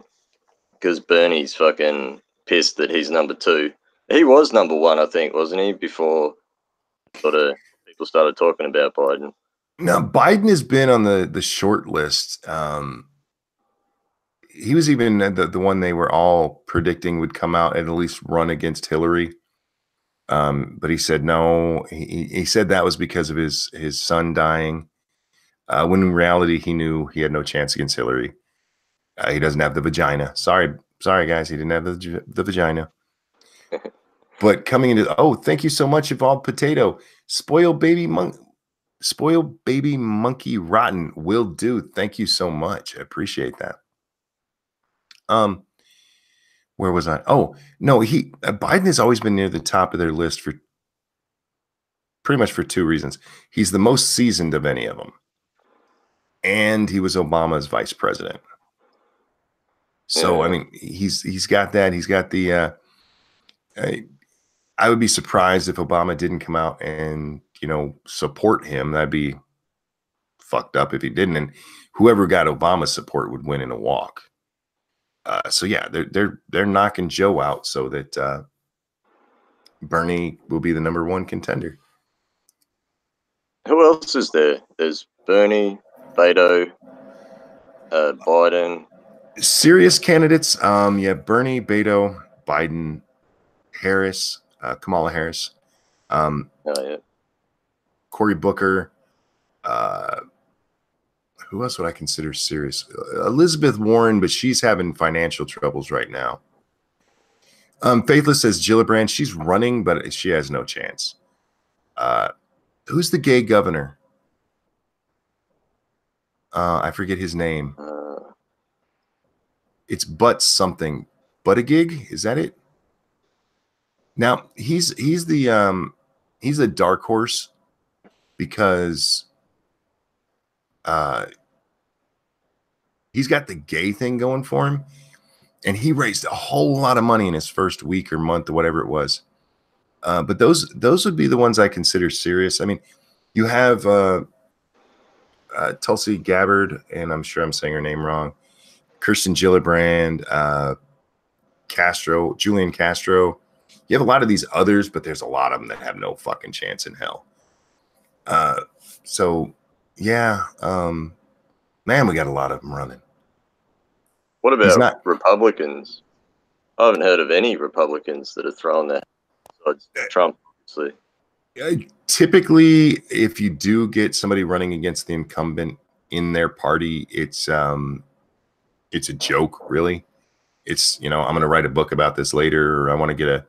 because Bernie's fucking pissed that he's number 2. He was number 1, I think, wasn't he? Before sort of people started talking about Biden. Now, Biden has been on the short list. He was even the one they were all predicting would come out and at least run against Hillary. But he said no. He said that was because of his son dying. When in reality, he knew he had no chance against Hillary. He doesn't have the vagina. Sorry, guys. He didn't have the vagina. But coming into thank you so much, Evolved Potato. Spoiled baby monkey rotten will do. Thank you so much. I appreciate that. Where was I? Oh no, Biden has always been near the top of their list for pretty much for 2 reasons. He's the most seasoned of any of them, and he was Obama's vice president. So I mean, he's got that. He's got the. I would be surprised if Obama didn't come out and support him. That'd be fucked up if he didn't. And whoever got Obama's support would win in a walk. So yeah, they're knocking Joe out so that Bernie will be the number 1 contender. Who else is there? There's Bernie, Beto, Biden. Serious candidates. Yeah, Bernie, Beto, Biden, Harris, Kamala Harris, Yeah. Cory Booker. Who else would I consider serious? Elizabeth Warren, but she's having financial troubles right now. Faithless says Gillibrand. She's running, but she has no chance. Who's the gay governor? I forget his name. It's Butt something. Buttigieg? Is that it? Now he's a dark horse because he's got the gay thing going for him, and he raised a whole lot of money in his first week or month or whatever it was. But those would be the ones I consider serious. I mean, you have Tulsi Gabbard, and I'm sure I'm saying her name wrong, Kirsten Gillibrand, Castro, Julian Castro. You have a lot of these others, but there's a lot of them that have no fucking chance in hell. So yeah, man, we got a lot of them running. What about Republicans? I haven't heard of any Republicans that are throwing their besides Trump, obviously. Typically, if you do get somebody running against the incumbent in their party, it's a joke, really. It's, I'm going to write a book about this later, or I want to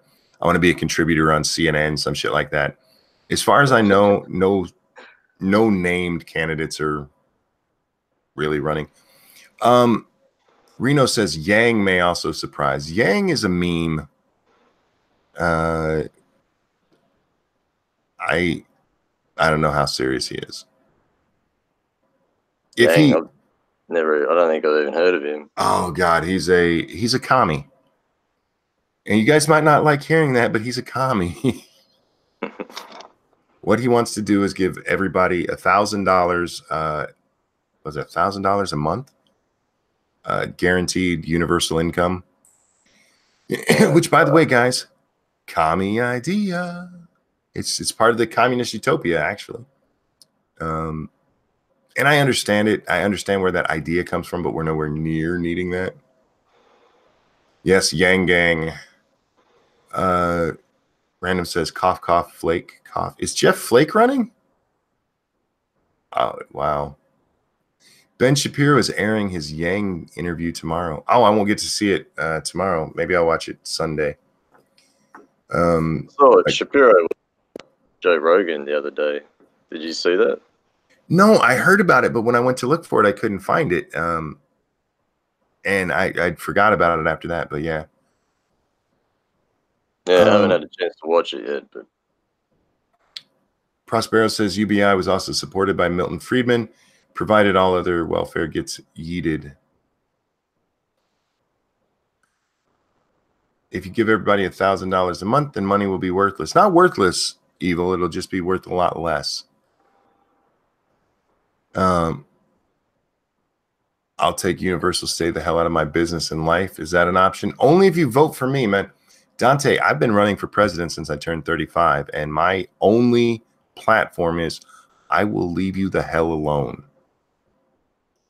be a contributor on CNN, some shit like that. As far as I know, no named candidates are really running. Reno says Yang may also surprise. Yang is a meme. I don't know how serious he is. I don't think I've even heard of him. Oh God, he's a commie. And you guys might not like hearing that, but he's a commie. What he wants to do is give everybody $1,000. Was it $1,000 a month? Guaranteed universal income. Which, by the way, guys, commie idea. It's part of the communist utopia, actually. And I understand it. I understand where that idea comes from, but we're nowhere near needing that. Yes, Yang Gang. Random says cough, cough, flake, cough. Is Jeff Flake running? Oh, wow. Ben Shapiro is airing his Yang interview tomorrow. Oh, I won't get to see it tomorrow. Maybe I'll watch it Sunday. Shapiro, Joe Rogan the other day. Did you see that? No, I heard about it, but when I went to look for it, I couldn't find it. And I forgot about it after that, but yeah. Yeah, I haven't had a chance to watch it yet. But Prospero says UBI was also supported by Milton Friedman, provided all other welfare gets yeeted. If you give everybody $1,000 a month, then money will be worthless. Not worthless, Evil. It'll just be worth a lot less. I'll take universal stay the hell out of my business and life. Is that an option? Only if you vote for me, man. Dante, I've been running for president since I turned 35, and my only platform is I will leave you the hell alone.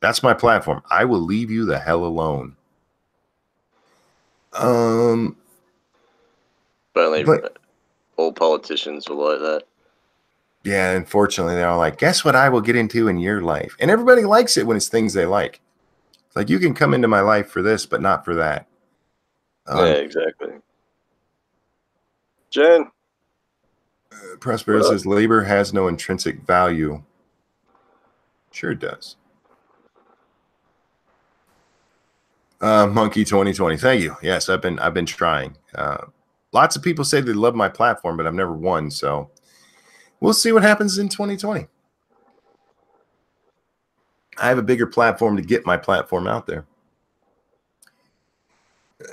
That's my platform. I will leave you the hell alone. But all politicians were like that. Yeah, unfortunately, they're all like, guess what I will get into in your life? And everybody likes it when it's things they like. It's like, you can come into my life for this, but not for that. Yeah, exactly. Jen. Prospero says labor has no intrinsic value. Sure it does. Monkey 2020. Thank you. Yes, I've been trying. Lots of people say they love my platform, but I've never won. So we'll see what happens in 2020. I have a bigger platform to get my platform out there.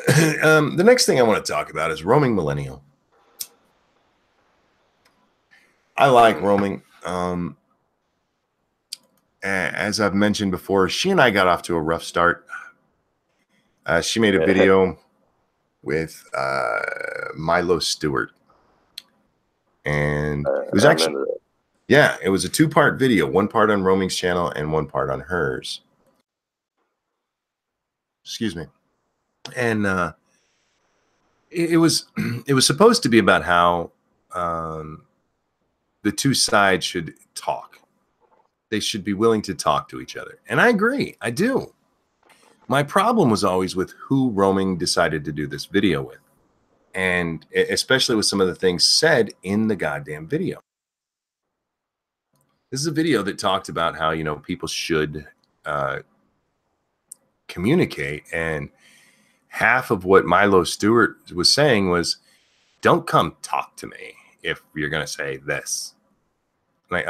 The next thing I want to talk about is roaming millennial. I like roaming. As I've mentioned before, she and I got off to a rough start. She made a video with Milo Stewart. And it was actually, yeah, it was a 2-part video, 1 part on Roaming's channel and 1 part on hers. Excuse me. And it was supposed to be about how the two sides should talk. They should be willing to talk to each other. And I agree. I do. My problem was always with who Roaming decided to do this video with. And especially with some of the things said in the goddamn video. This is a video that talked about how, people should communicate. And half of what Milo Stewart was saying was, don't come talk to me if you're going to say this. Like,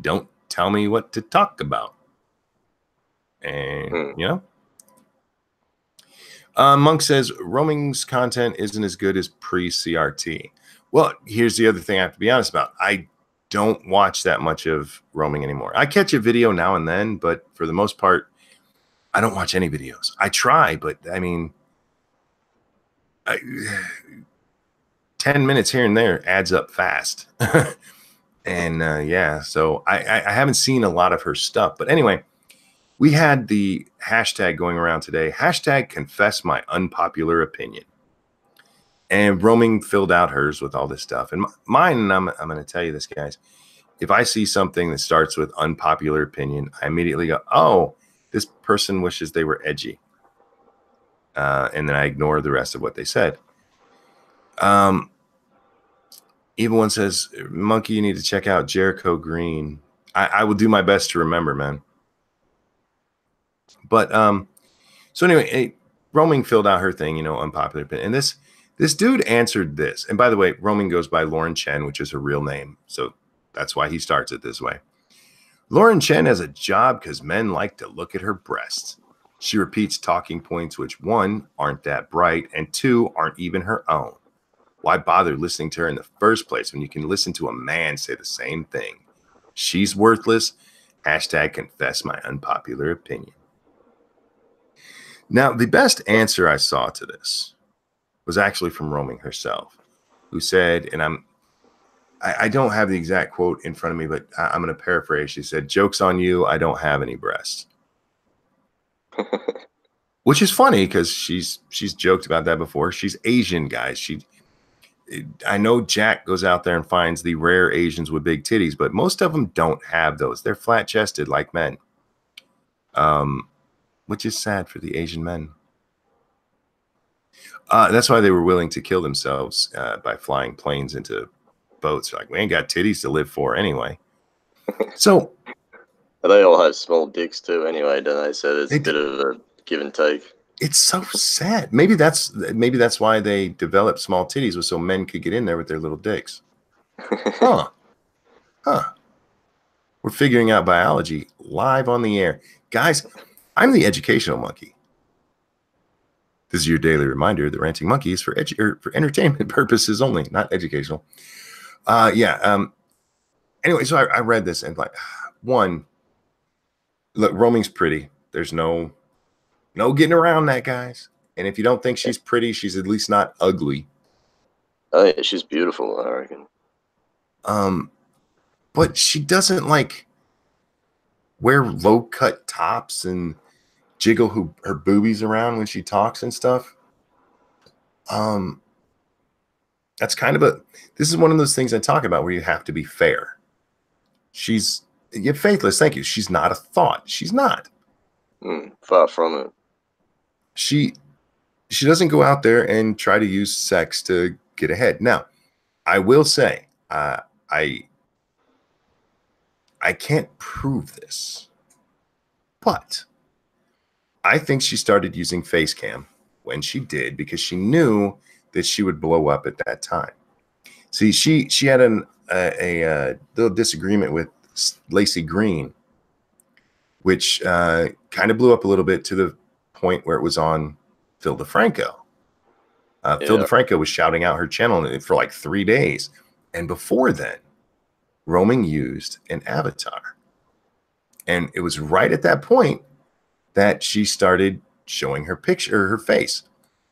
don't tell me what to talk about. And, Monk says Roaming's content isn't as good as pre-CRT. Well, here's the other thing I have to be honest about. I don't watch that much of Roaming anymore. I catch a video now and then, but for the most part, I don't watch any videos. I try, but I mean, 10 minutes here and there adds up fast. And yeah, so I haven't seen a lot of her stuff. But anyway, we had the hashtag going around today. Hashtag confess my unpopular opinion. And Roaming filled out hers with all this stuff. And mine, I'm going to tell you this, guys. If I see something that starts with unpopular opinion, I immediately go, oh, this person wishes they were edgy. And then I ignore the rest of what they said. Even one says, Monkey, you need to check out Jericho Green. I will do my best to remember, man. But so anyway, Roaming filled out her thing, unpopular opinion. And this dude answered this. And by the way, Roaming goes by Lauren Chen, which is her real name. So that's why he starts it this way. Lauren Chen has a job because men like to look at her breasts. She repeats talking points which, one, aren't that bright, and two, aren't even her own. Why bother listening to her in the first place when you can listen to a man say the same thing? She's worthless. Hashtag confess my unpopular opinion. Now, the best answer I saw to this was actually from Roaming herself, who said, and I don't have the exact quote in front of me, but I'm going to paraphrase. She said, "Joke's on you. I don't have any breasts." Which is funny because she's joked about that before. She's Asian, guys. I know Jack goes out there and finds the rare Asians with big titties, but most of them don't have those. They're flat chested like men. Which is sad for the Asian men. That's why they were willing to kill themselves by flying planes into boats. Like, we ain't got titties to live for anyway. So they all have small dicks too anyway, don't they? So it's a bit of a give and take. It's so sad. Maybe that's why they developed small titties, was so men could get in there with their little dicks. Huh. We're figuring out biology live on the air. Guys, I'm the educational monkey. This is your daily reminder that Ranting Monkey is for entertainment purposes only, not educational. Anyway, so I read this and like, one, look, Roaming's pretty. There's no getting around that, guys. And if you don't think she's pretty, she's at least not ugly. Oh yeah, she's beautiful, I reckon. But she doesn't like wear low-cut tops and jiggle her boobies around when she talks and stuff. That's kind of this is one of those things I talk about where you have to be fair. You're faithless. Thank you. She's not a thought. She's not. Far from it. She doesn't go out there and try to use sex to get ahead. Now, I will say, I can't prove this, but I think she started using face cam when she did because she knew that she would blow up at that time. See, she had a little disagreement with Lacey Green, which kind of blew up a little bit to the point where it was on Phil DeFranco. Phil DeFranco was shouting out her channel for like 3 days. And before then, Roaming used an avatar. And it was right at that point that she started showing her picture, her face,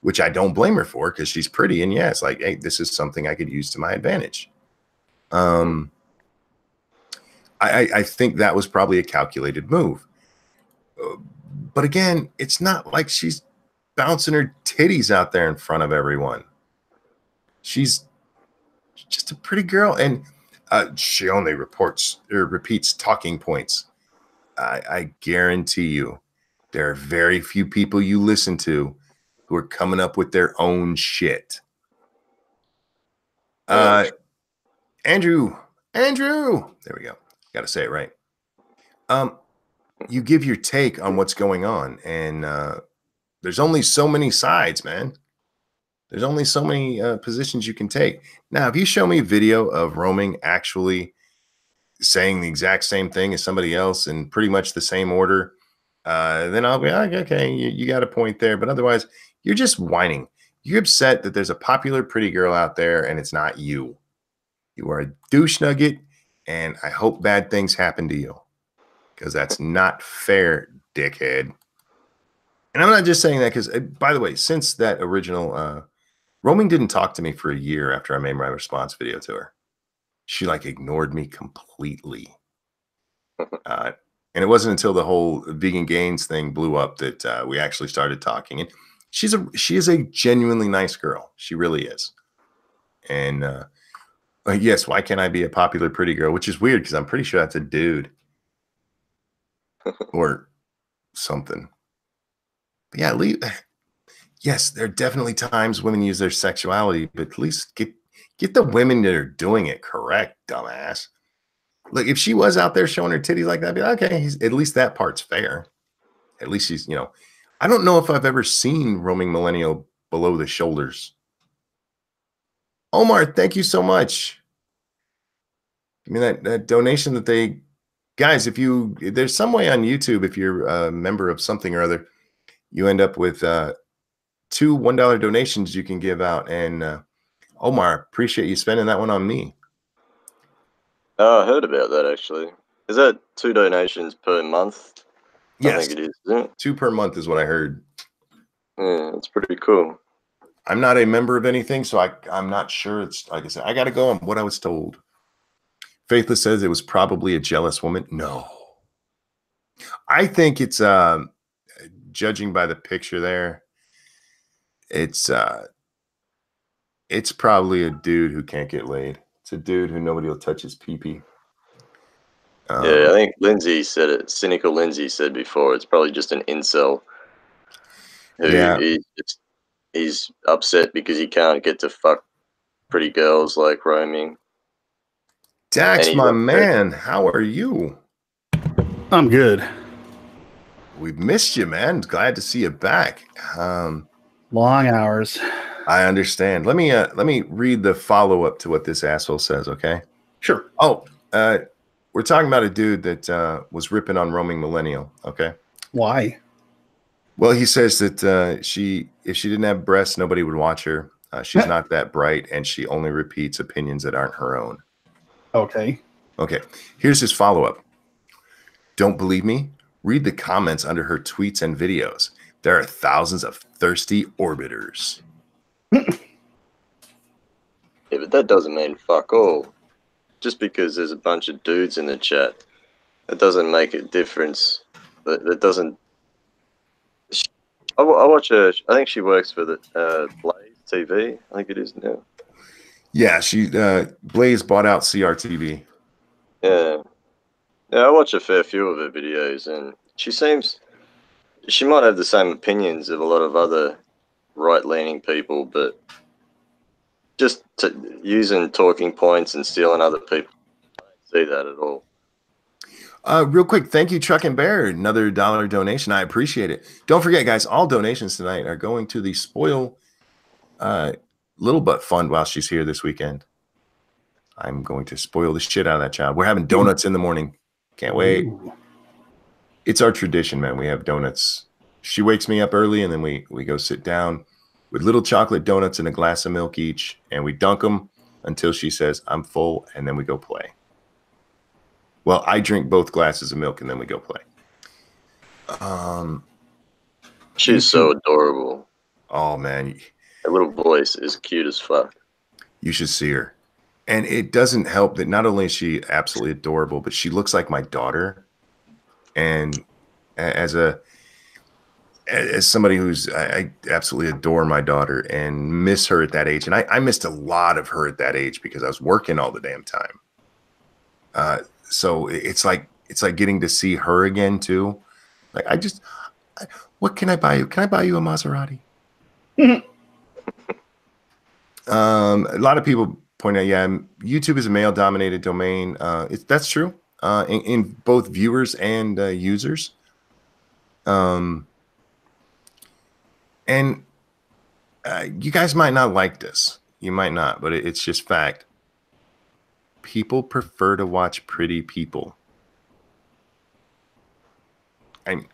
which I don't blame her for because she's pretty. And yeah, it's like, hey, this is something I could use to my advantage. I think that was probably a calculated move. But again, it's not like she's bouncing her titties out there in front of everyone. She's just a pretty girl. And she only repeats talking points. I guarantee you there are very few people you listen to who are coming up with their own shit. Andrew, there we go. Got to say it right. You give your take on what's going on, and there's only so many sides, man. There's only so many positions you can take. Now, if you show me a video of Roaming actually saying the exact same thing as somebody else in pretty much the same order, then I'll be like, okay, you got a point there. But otherwise, you're just whining. You're upset that there's a popular pretty girl out there and it's not you. You are a douche nugget, and I hope bad things happen to you because that's not fair, dickhead. And I'm not just saying that because, by the way, since that original, roaming didn't talk to me for a year after I made my response video to her. She like ignored me completely. And it wasn't until the whole vegan gains thing blew up that we actually started talking. And she is a genuinely nice girl. She really is. And yes, why can't I be a popular pretty girl? Which is weird because I'm pretty sure that's a dude or something. But yeah, yes, there are definitely times women use their sexuality, but at least get the women that are doing it correct, dumbass. Look, if she was out there showing her titties like that, I'd be like, okay, at least that part's fair. At least she's, I don't know if I've ever seen roaming millennial below the shoulders. Omar, thank you so much. I mean, that donation that they, guys, there's some way on YouTube, if you're a member of something or other, you end up with two $1 donations you can give out. And Omar, appreciate you spending that one on me. I heard about that actually. Is that 2 donations per month? Yes. I think it is, isn't it? 2 per month is what I heard. Yeah, that's pretty cool. I'm not a member of anything, so I'm not sure. It's like I said, I got to go on what I was told. Faithless says it was probably a jealous woman. No. I think it's judging by the picture there, it's probably a dude who can't get laid. It's a dude who nobody will touch his pee-pee. Yeah, I think Lindsay said it. Cynical Lindsay said before, it's probably just an incel who he's upset because he can't get to fuck pretty girls like roaming. Dax, my man, how are you? I'm good. We've missed you, man. Glad to see you back. Long hours. I understand. Let me read the follow-up to what this asshole says, okay? Sure. Oh, we're talking about a dude that was ripping on roaming millennial, okay? Why? Well, he says that if she didn't have breasts, nobody would watch her. She's not that bright, and she only repeats opinions that aren't her own. Okay. Okay. Here's his follow-up. Don't believe me? Read the comments under her tweets and videos. There are thousands of thirsty orbiters. Yeah, but that doesn't mean fuck all. Just because there's a bunch of dudes in the chat, that doesn't make a difference. That doesn't. I watch her. I think she works for the Blaze TV. I think it is now. Yeah, she Blaze bought out CRTV. Yeah, I watch a fair few of her videos, and she might have the same opinions of a lot of other right-leaning people, but just using talking points and stealing other people, I don't see that at all. Real quick, thank you, Chuck and Bear. Another $1 donation. I appreciate it. Don't forget, guys, all donations tonight are going to the Spoil Little Butt Fund while she's here this weekend. I'm going to spoil the shit out of that child. We're having donuts in the morning. Can't wait. Ooh. It's our tradition, man. We have donuts. She wakes me up early, and then we go sit down with little chocolate donuts and a glass of milk each, and we dunk them until she says, I'm full, and then we go play. Well, I drink both glasses of milk, and then we go play. She's so adorable. Oh, man. Her little voice is cute as fuck. You should see her. And it doesn't help that not only is she absolutely adorable, but she looks like my daughter. And as somebody I absolutely adore my daughter and miss her at that age. And I missed a lot of her at that age because I was working all the damn time. So it's like getting to see her again too. Like what can I buy you? Can I buy you a Maserati? A lot of people point out, yeah, YouTube is a male-dominated domain. That's true in both viewers and users. And you guys might not like this. You might not, but it's just fact. People prefer to watch pretty people. And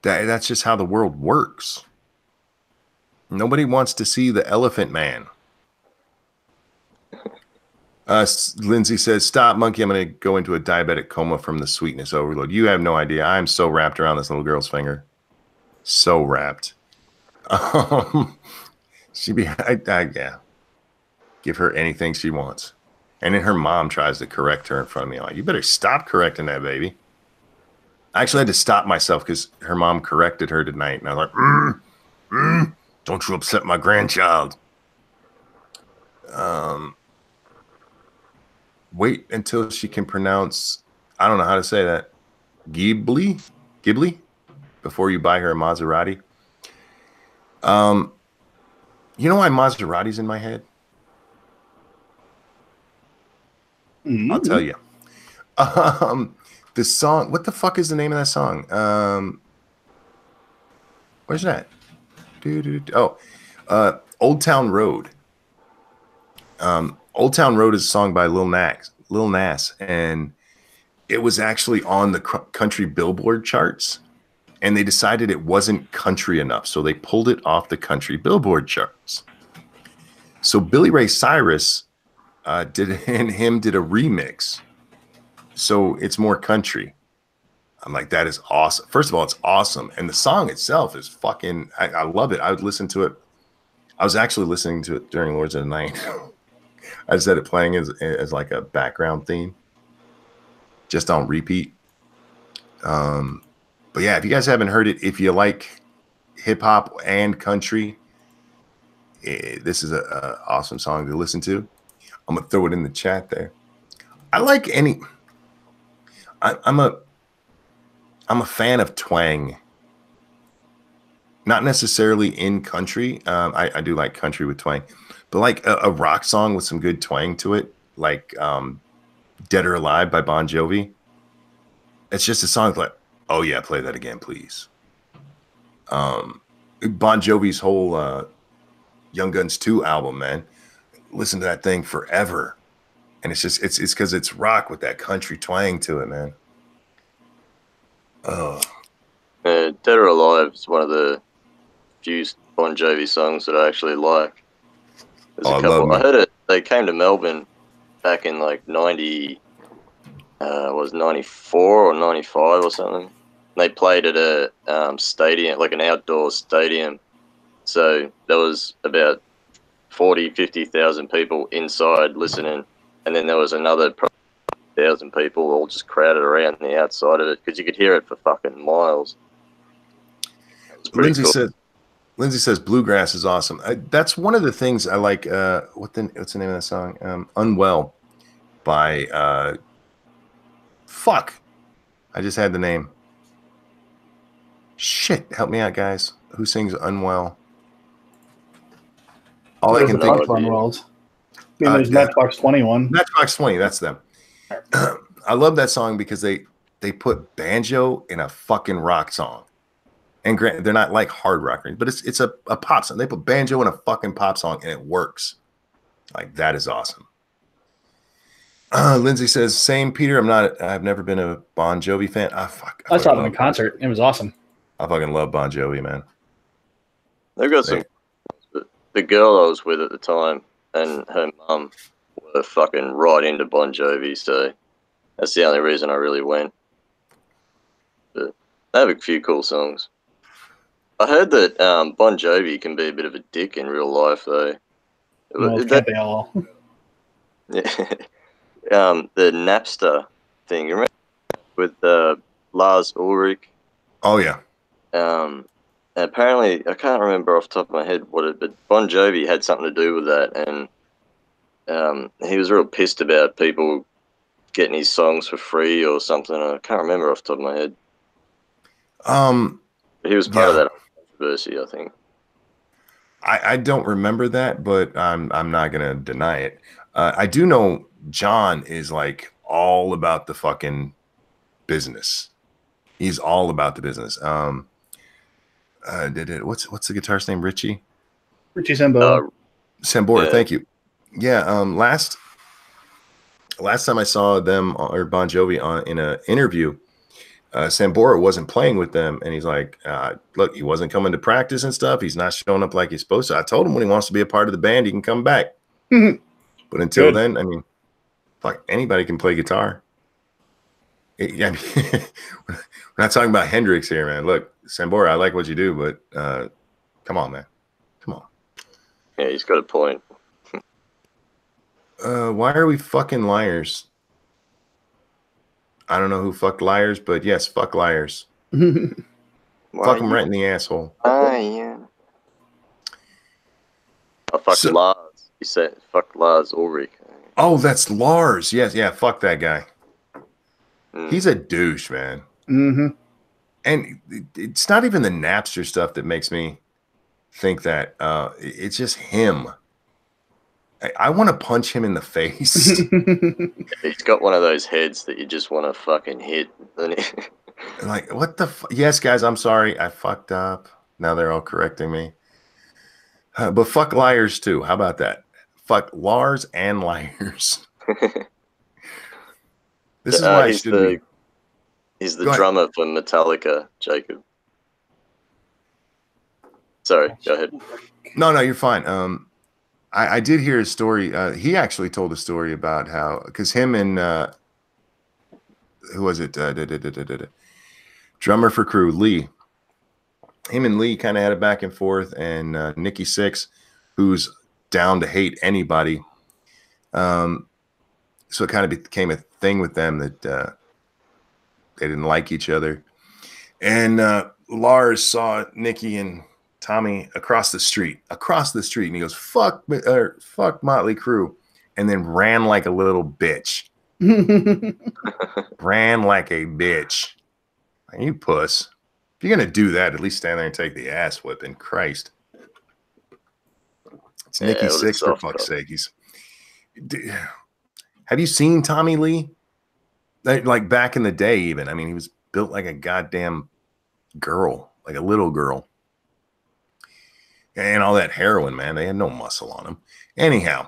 that's just how the world works. Nobody wants to see the elephant man. Lindsay says, stop, monkey. I'm going to go into a diabetic coma from the sweetness overload. You have no idea. I'm so wrapped around this little girl's finger. So wrapped. She'd be, yeah. Give her anything she wants. And then her mom tries to correct her in front of me. I'm like, you better stop correcting that baby. I actually had to stop myself because her mom corrected her tonight. And I was like, don't you upset my grandchild. Wait until she can pronounce, I don't know how to say that. Ghibli? Before you buy her a Maserati. You know why Maserati's in my head? I'll tell you. The song, what the fuck is the name of that song? Where's that? Old Town Road. Old Town Road is a song by Lil Nas, and it was actually on the country Billboard charts, and they decided it wasn't country enough, so they pulled it off the country Billboard charts. So Billy Ray Cyrus did a remix, so it's more country. I'm like, that is awesome. First of all, it's awesome, and the song itself is fucking. I love it. I would listen to it. I was actually listening to it during Lords of the Night. I just had it playing as like a background theme, just on repeat. But yeah, if you guys haven't heard it, if you like hip hop and country, this is a awesome song to listen to. I'm gonna throw it in the chat there. I like any. I'm a fan of twang. Not necessarily in country. I do like country with twang, but like a rock song with some good twang to it, like "Dead or Alive" by Bon Jovi. It's just a song like, oh yeah, play that again, please. Bon Jovi's whole Young Guns 2 album, man. Listen to that thing forever. And it's just, it's because it's rock with that country twang to it, man. Dead or Alive is one of the few Bon Jovi songs that I actually like. There's a couple. I heard it. They came to Melbourne back in like 94 or 95 or something. They played at a stadium, like an outdoor stadium. So there was about 50,000 people inside listening, and then there was another 1,000 people all just crowded around the outside of it because you could hear it for fucking miles. Lindsay says bluegrass is awesome. That's one of the things I like. What's the name of that song? Unwell by fuck. I just had the name. Shit, help me out, guys. Who sings Unwell? All I can think of. Unwells. I mean, there's Matchbox 21. Matchbox 20, that's them. I love that song because they put banjo in a fucking rock song. And granted, they're not like hard rock, but it's a pop song. They put banjo in a fucking pop song and it works. Like, that is awesome. Lindsay says, same, Peter. I've never been a Bon Jovi fan. Fuck. I saw them in concert. It was awesome. I fucking love Bon Jovi, man. They've got some. The girl I was with at the time and her mum were fucking right into Bon Jovi, so that's the only reason I really went. But they have a few cool songs. I heard that Bon Jovi can be a bit of a dick in real life, though. Well, can't they all? Yeah. The Napster thing, you remember with Lars Ulrich? Oh yeah. Apparently, I can't remember off the top of my head but Bon Jovi had something to do with that, and he was real pissed about people getting his songs for free or something. I can't remember off the top of my head. But he was part of that controversy, I think. I don't remember that, but I'm not gonna deny it. I do know John is like all about the fucking business. He's all about the business. What's the guitarist's name? Richie Sambora. Sambora, yeah. Thank you. Yeah. Last time I saw them or Bon Jovi in an interview, Sambora wasn't playing with them, and he's like, look, he wasn't coming to practice and stuff. He's not showing up like he's supposed to. I told him when he wants to be a part of the band, he can come back. But until then, I mean, fuck, anybody can play guitar. I mean, we're not talking about Hendrix here, man. Look, Sambora, I like what you do, but come on, man. Come on. Yeah, he's got a point. Why are we fucking liars? I don't know who fucked liars, but yes, fuck liars. Fuck them right in the asshole. Yeah. Oh, fuck Lars. He said, fuck Lars Ulrich. Oh, that's Lars. Yes, yeah, fuck that guy. He's a douche, man. Mm-hmm. And it's not even the Napster stuff that makes me think that. It's just him. I want to punch him in the face. He's got one of those heads that you just want to fucking hit. Like, what the yes, guys, I'm sorry. I fucked up. Now they're all correcting me. But fuck liars, too. How about that? Fuck Lars and liars. This is why he's the drummer for Metallica, Jacob. Sorry, go ahead. No, you're fine. I did hear a story. He actually told a story about how, because him and who was it? Drummer for Crew, Lee. Him and Lee kind of had a back and forth, and Nikki Sixx, who's down to hate anybody. So it kind of became a thing with them that they didn't like each other. And Lars saw Nikki and Tommy across the street, and he goes, fuck Motley Crue, and then ran like a little bitch. Ran like a bitch. You puss. If you're going to do that, at least stand there and take the ass whipping. Christ. It's Nikki Sixx, for fuck's sake. Have you seen Tommy Lee? Like back in the day, even. I mean, he was built like a goddamn girl, like a little girl. And all that heroin, man. They had no muscle on them. Anyhow,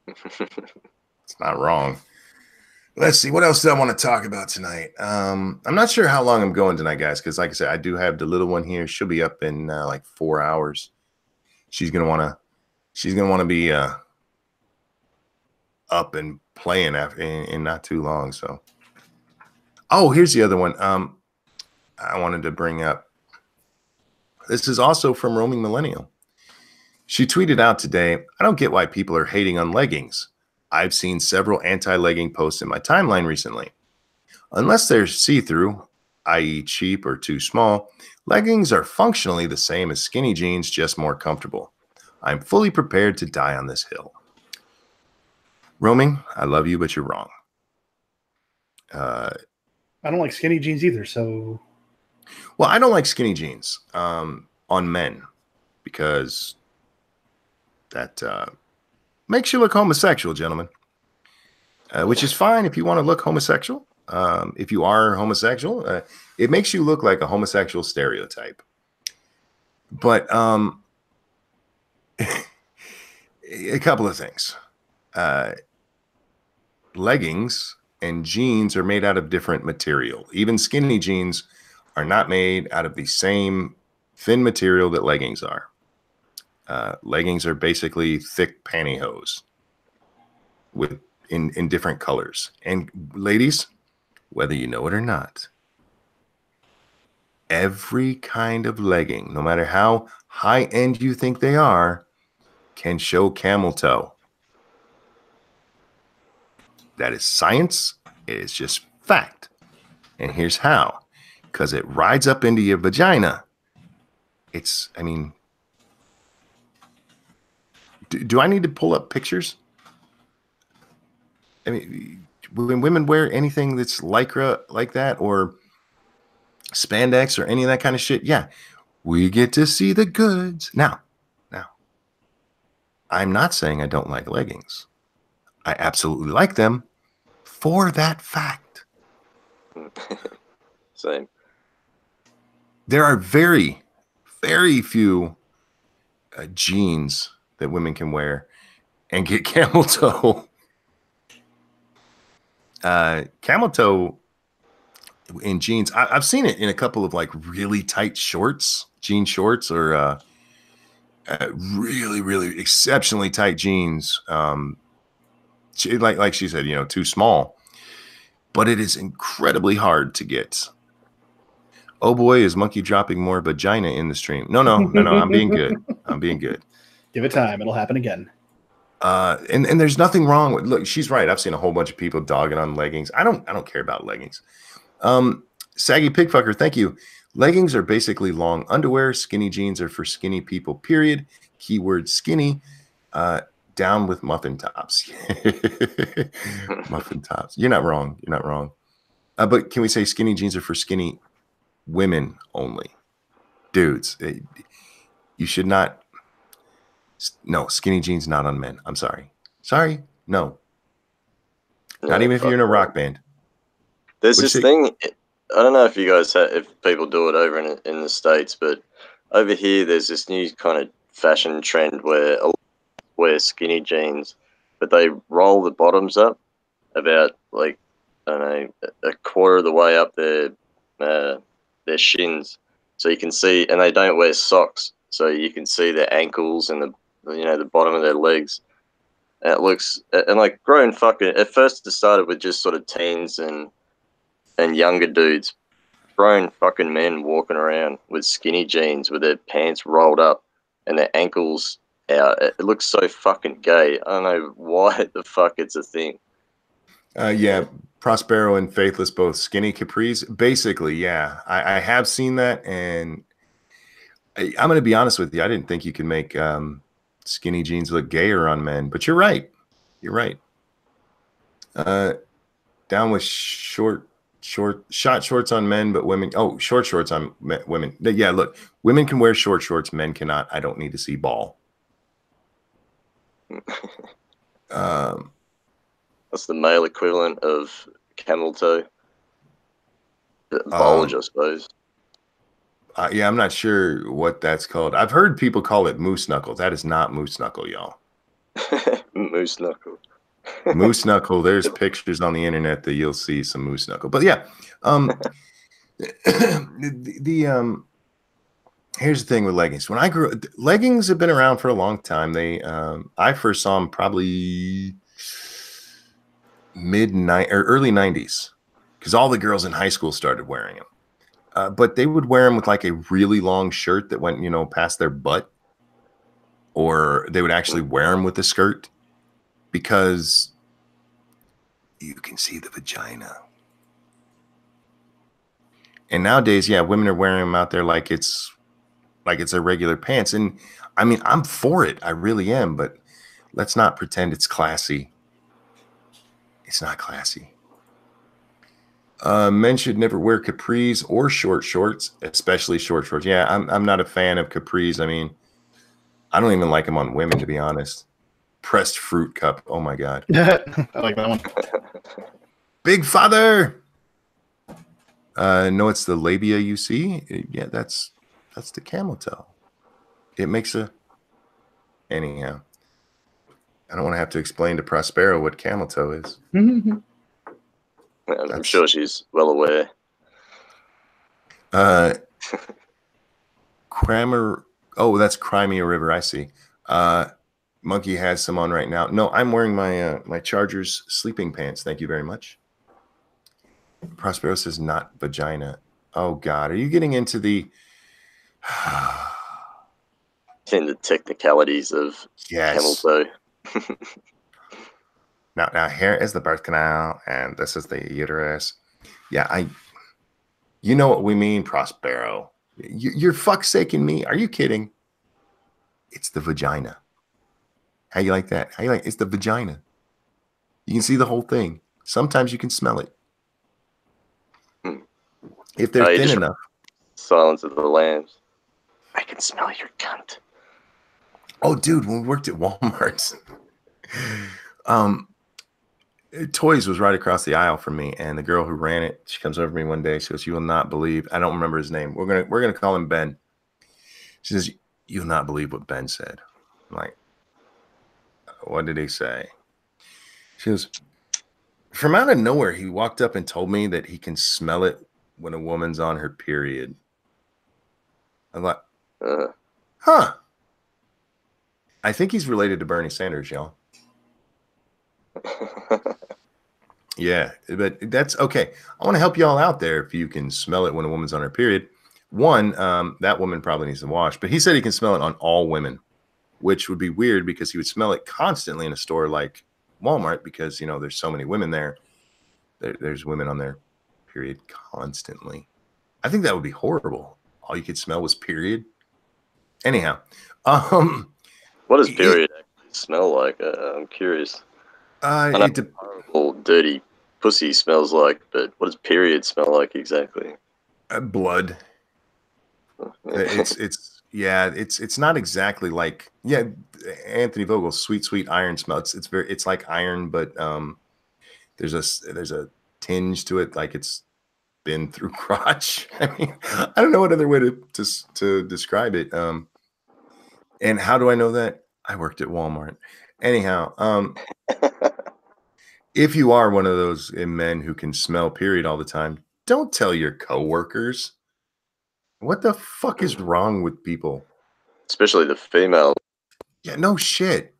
it's not wrong. Let's see. What else do I want to talk about tonight? I'm not sure how long I'm going tonight, guys, because like I said, I do have the little one here. She'll be up in like 4 hours. She's gonna want to be up and playing after in not too long. So, oh, here's the other one. I wanted to bring up. This is also from Roaming Millennial. She tweeted out today, I don't get why people are hating on leggings. I've seen several anti-legging posts in my timeline recently. Unless they're see-through, i.e. cheap or too small, leggings are functionally the same as skinny jeans, just more comfortable. I'm fully prepared to die on this hill. Roaming, I love you, but you're wrong. I don't like skinny jeans either, so... Well, I don't like skinny jeans on men because that makes you look homosexual, gentlemen, which is fine if you want to look homosexual. If you are homosexual, it makes you look like a homosexual stereotype. But a couple of things. Leggings and jeans are made out of different material. Even skinny jeans are not made out of the same thin material that leggings are. Leggings are basically thick pantyhose with in different colors. And ladies, whether you know it or not, every kind of legging, no matter how high end you think they are, can show camel toe. That is science. It is just fact. And here's how. Because it rides up into your vagina. I mean, do I need to pull up pictures? I mean, when women wear anything that's lycra like that or spandex or any of that kind of shit, yeah, we get to see the goods. Now, I'm not saying I don't like leggings. I absolutely like them for that fact. Same. There are very, very few jeans that women can wear and get camel toe. Camel toe in jeans. I've seen it in a couple of like really tight shorts, jean shorts, or really, really exceptionally tight jeans. Like she said, too small. but it is incredibly hard to get. Oh boy, is Monkey dropping more vagina in the stream? No. I'm being good. I'm being good. Give it time. It'll happen again. And there's nothing wrong with. Look, she's right. I've seen a whole bunch of people dogging on leggings. I don't care about leggings. Saggy Pigfucker, thank you. Leggings are basically long underwear. Skinny jeans are for skinny people. Period. Keyword skinny. Down with muffin tops. Muffin tops. You're not wrong. You're not wrong. But can we say skinny jeans are for skinny women only? Dudes, you should not. No, skinny jeans not on men. I'm sorry. No. Not even if you're in a rock band. There's this thing. I don't know if you guys if people do it over in the States, but over here there's this new kind of fashion trend where wear skinny jeans, but they roll the bottoms up about like, I don't know, a quarter of the way up their shins, so you can see, and they don't wear socks, so you can see their ankles and the bottom of their legs. And it looks, and like grown fucking. At first, it started with just sort of teens and younger dudes, grown fucking men walking around with skinny jeans with their pants rolled up and their ankles out. It looks so fucking gay. I don't know why the fuck it's a thing. Yeah, Prospero and Faithless both skinny capris. Basically, yeah, I have seen that, and I'm going to be honest with you. I didn't think you could make skinny jeans look gayer on men, but you're right. You're right. Down with short shorts on men, but women. Oh, short shorts on women. Yeah, look, women can wear short shorts. Men cannot. I don't need to see ball. That's the male equivalent of camel toe. Bulge, I suppose. Yeah, I'm not sure what that's called. I've heard people call it moose knuckle. That is not moose knuckle, y'all. Moose knuckle. Moose knuckle. There's pictures on the internet that you'll see some moose knuckle. But yeah, here's the thing with leggings. When I grew up, leggings have been around for a long time. I first saw them probably early 90s, because all the girls in high school started wearing them. But they would wear them with like a really long shirt that went, past their butt, or they would actually wear them with a skirt because you can see the vagina. And nowadays, yeah, women are wearing them out there like it's their regular pants. And I mean, I'm for it. I really am. But let's not pretend it's classy. It's not classy. Men should never wear capris or short shorts, especially short shorts. Yeah, I'm not a fan of capris. I mean, I don't even like them on women, to be honest. Pressed fruit cup. Oh my God. I like that one. Big father. No, it's the labia you see. Yeah, that's the camel toe. It makes anyhow. I don't want to have to explain to Prospero what camel toe is. I'm sure she's well aware. Crammer. Oh, that's Crimea River. I see. Monkey has some on right now. No, I'm wearing my my Chargers sleeping pants. Thank you very much. Prospero says not vagina. Oh God, are you getting into the in the technicalities of camel toe? Now here is the birth canal, and this is the uterus. Yeah, you know what we mean, Prospero. You're fucksaking me. Are you kidding? It's the vagina. How you like that? How you like? It's the vagina. You can see the whole thing. Sometimes you can smell it. If they're thin enough. Silence of the Lambs. I can smell your cunt. Oh, dude, when we worked at Walmart, Toys was right across the aisle from me, and the girl who ran it, she comes over to me one day. She goes, "You will not believe." I don't remember his name. We're gonna call him Ben. She says, "You'll not believe what Ben said." I'm like, "What did he say?" She goes, "From out of nowhere, he walked up and told me that he can smell it when a woman's on her period." I'm like, huh. I think he's related to Bernie Sanders, y'all. Yeah, but that's okay. I want to help y'all out there if you can smell it when a woman's on her period. One, that woman probably needs to wash, but he said he can smell it on all women, which would be weird because he would smell it constantly in a store like Walmart because, you know, there's so many women there. There's women on their period constantly. I think that would be horrible. All you could smell was period. Anyhow, what does period actually smell like? I'm curious. I know it horrible, dirty pussy smells like, but what does period smell like exactly? blood. It's not exactly like Anthony Vogel's sweet iron smell. It's like iron, but there's a tinge to it, like it's been through crotch. I mean, I don't know what other way to describe it. And how do I know that? I worked at Walmart. Anyhow, if you are one of those men who can smell period all the time, don't tell your coworkers. What the fuck is wrong with people? Especially the female. Yeah, no shit.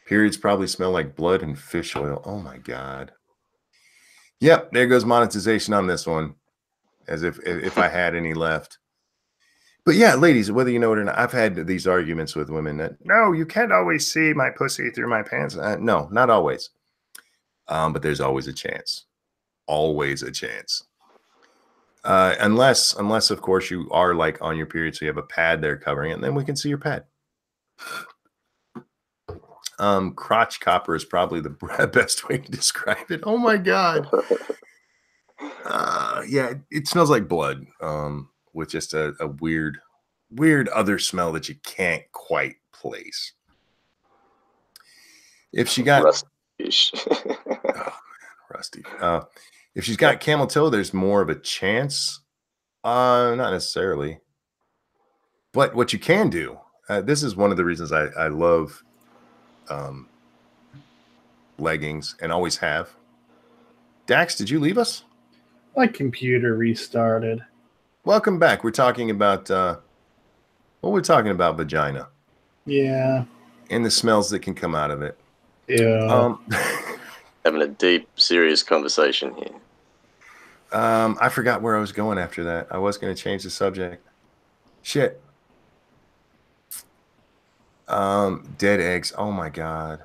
Periods probably smell like blood and fish oil. Oh my God. Yep, there goes monetization on this one. As if I had any left. But yeah, ladies, whether you know it or not, I've had these arguments with women that no, you can't always see my pussy through my pants. No, not always. But there's always a chance. Always a chance. Unless of course you are like on your period, so you have a pad there covering it, and then we can see your pad. Crotch copper is probably the best way to describe it. Oh my God. Yeah, it smells like blood. With just a weird other smell that you can't quite place. If she got rusty, rusty. If she's got camel toe, there's more of a chance. Not necessarily. But what you can do, this is one of the reasons I love leggings and always have. Dax, did you leave us? My computer restarted. Welcome back. We're talking about vagina. Yeah. And the smells that can come out of it. Yeah. Having a deep, serious conversation here. I forgot where I was going after that. I was going to change the subject. Shit. Dead eggs. Oh my God.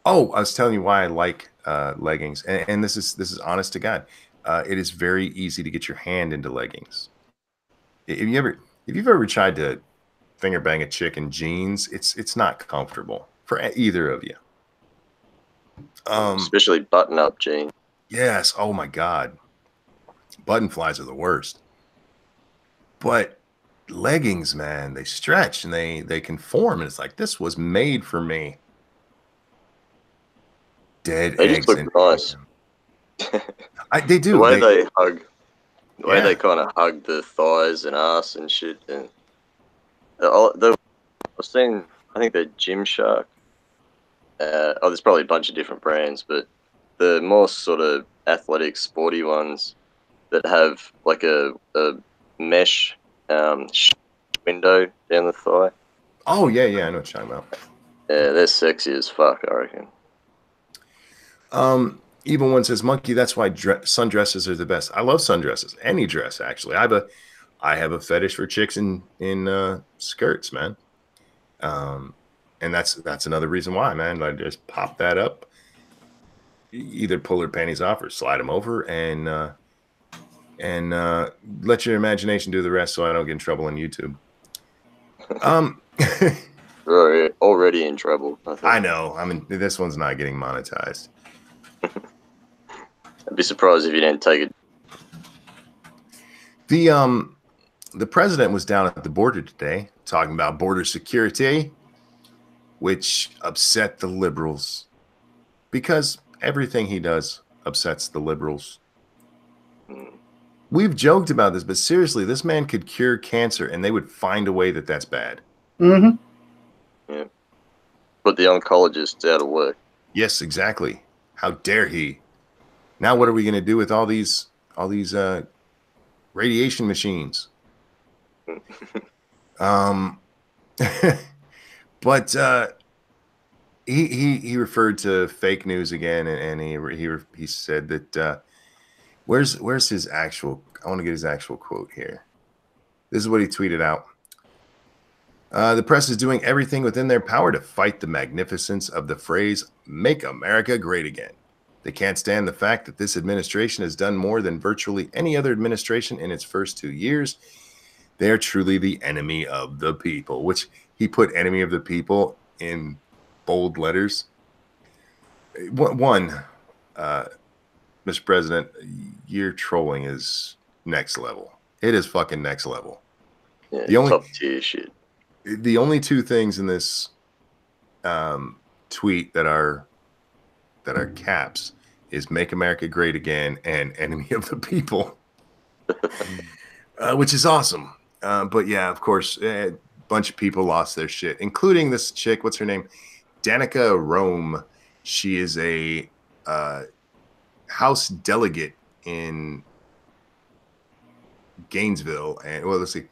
Oh, I was telling you why I like leggings, and this is honest to God. It is very easy to get your hand into leggings. If you've ever tried to finger bang a chick in jeans, it's not comfortable for either of you. Especially button-up jeans. Yes. Oh my God. Button flies are the worst. But leggings, man, they stretch and they conform, and it's like this was made for me. Dead they eggs. Just look nice. They do. The way they hug. The way they kind of hug the thighs and ass and shit. And I've seen, I think they're Gymshark. There's probably a bunch of different brands, but the more sort of athletic, sporty ones that have like a mesh window down the thigh. Oh, yeah, I know what you're talking about. Yeah, they're sexy as fuck, I reckon. Even one says, Monkey, that's why sundresses are the best. I love sundresses. Any dress, actually. I have a fetish for chicks in skirts, man. And that's another reason why, man. I just pop that up, either pull her panties off or slide them over, and let your imagination do the rest, so I don't get in trouble on YouTube. We're already in trouble. I know. I mean, this one's not getting monetized. I'd be surprised if you didn't take it. The president was down at the border today talking about border security, which upset the liberals because everything he does upsets the liberals. We've joked about this, but seriously, this man could cure cancer and they would find a way that that's bad. Mm-hmm. Yeah. Put the oncologists out of work. Yes, exactly. How dare he? Now what are we going to do with all these radiation machines? But he referred to fake news again, and he said that where's his actual? I want to get his actual quote here. This is what he tweeted out. The press is doing everything within their power to fight the magnificence of the phrase "Make America Great Again." They can't stand the fact that this administration has done more than virtually any other administration in its first 2 years. They are truly the enemy of the people, which he put "enemy of the people" in bold letters. One, Mr. President, your trolling is next level. It is fucking next level. Yeah, the only top tier shit. The only two things in this tweet that are caps is "Make America Great Again" and "Enemy of the People," which is awesome. But yeah, of course, a bunch of people lost their shit, including this chick. What's her name? Danica Rome. She is a House delegate in Gainesville, and well, let's see.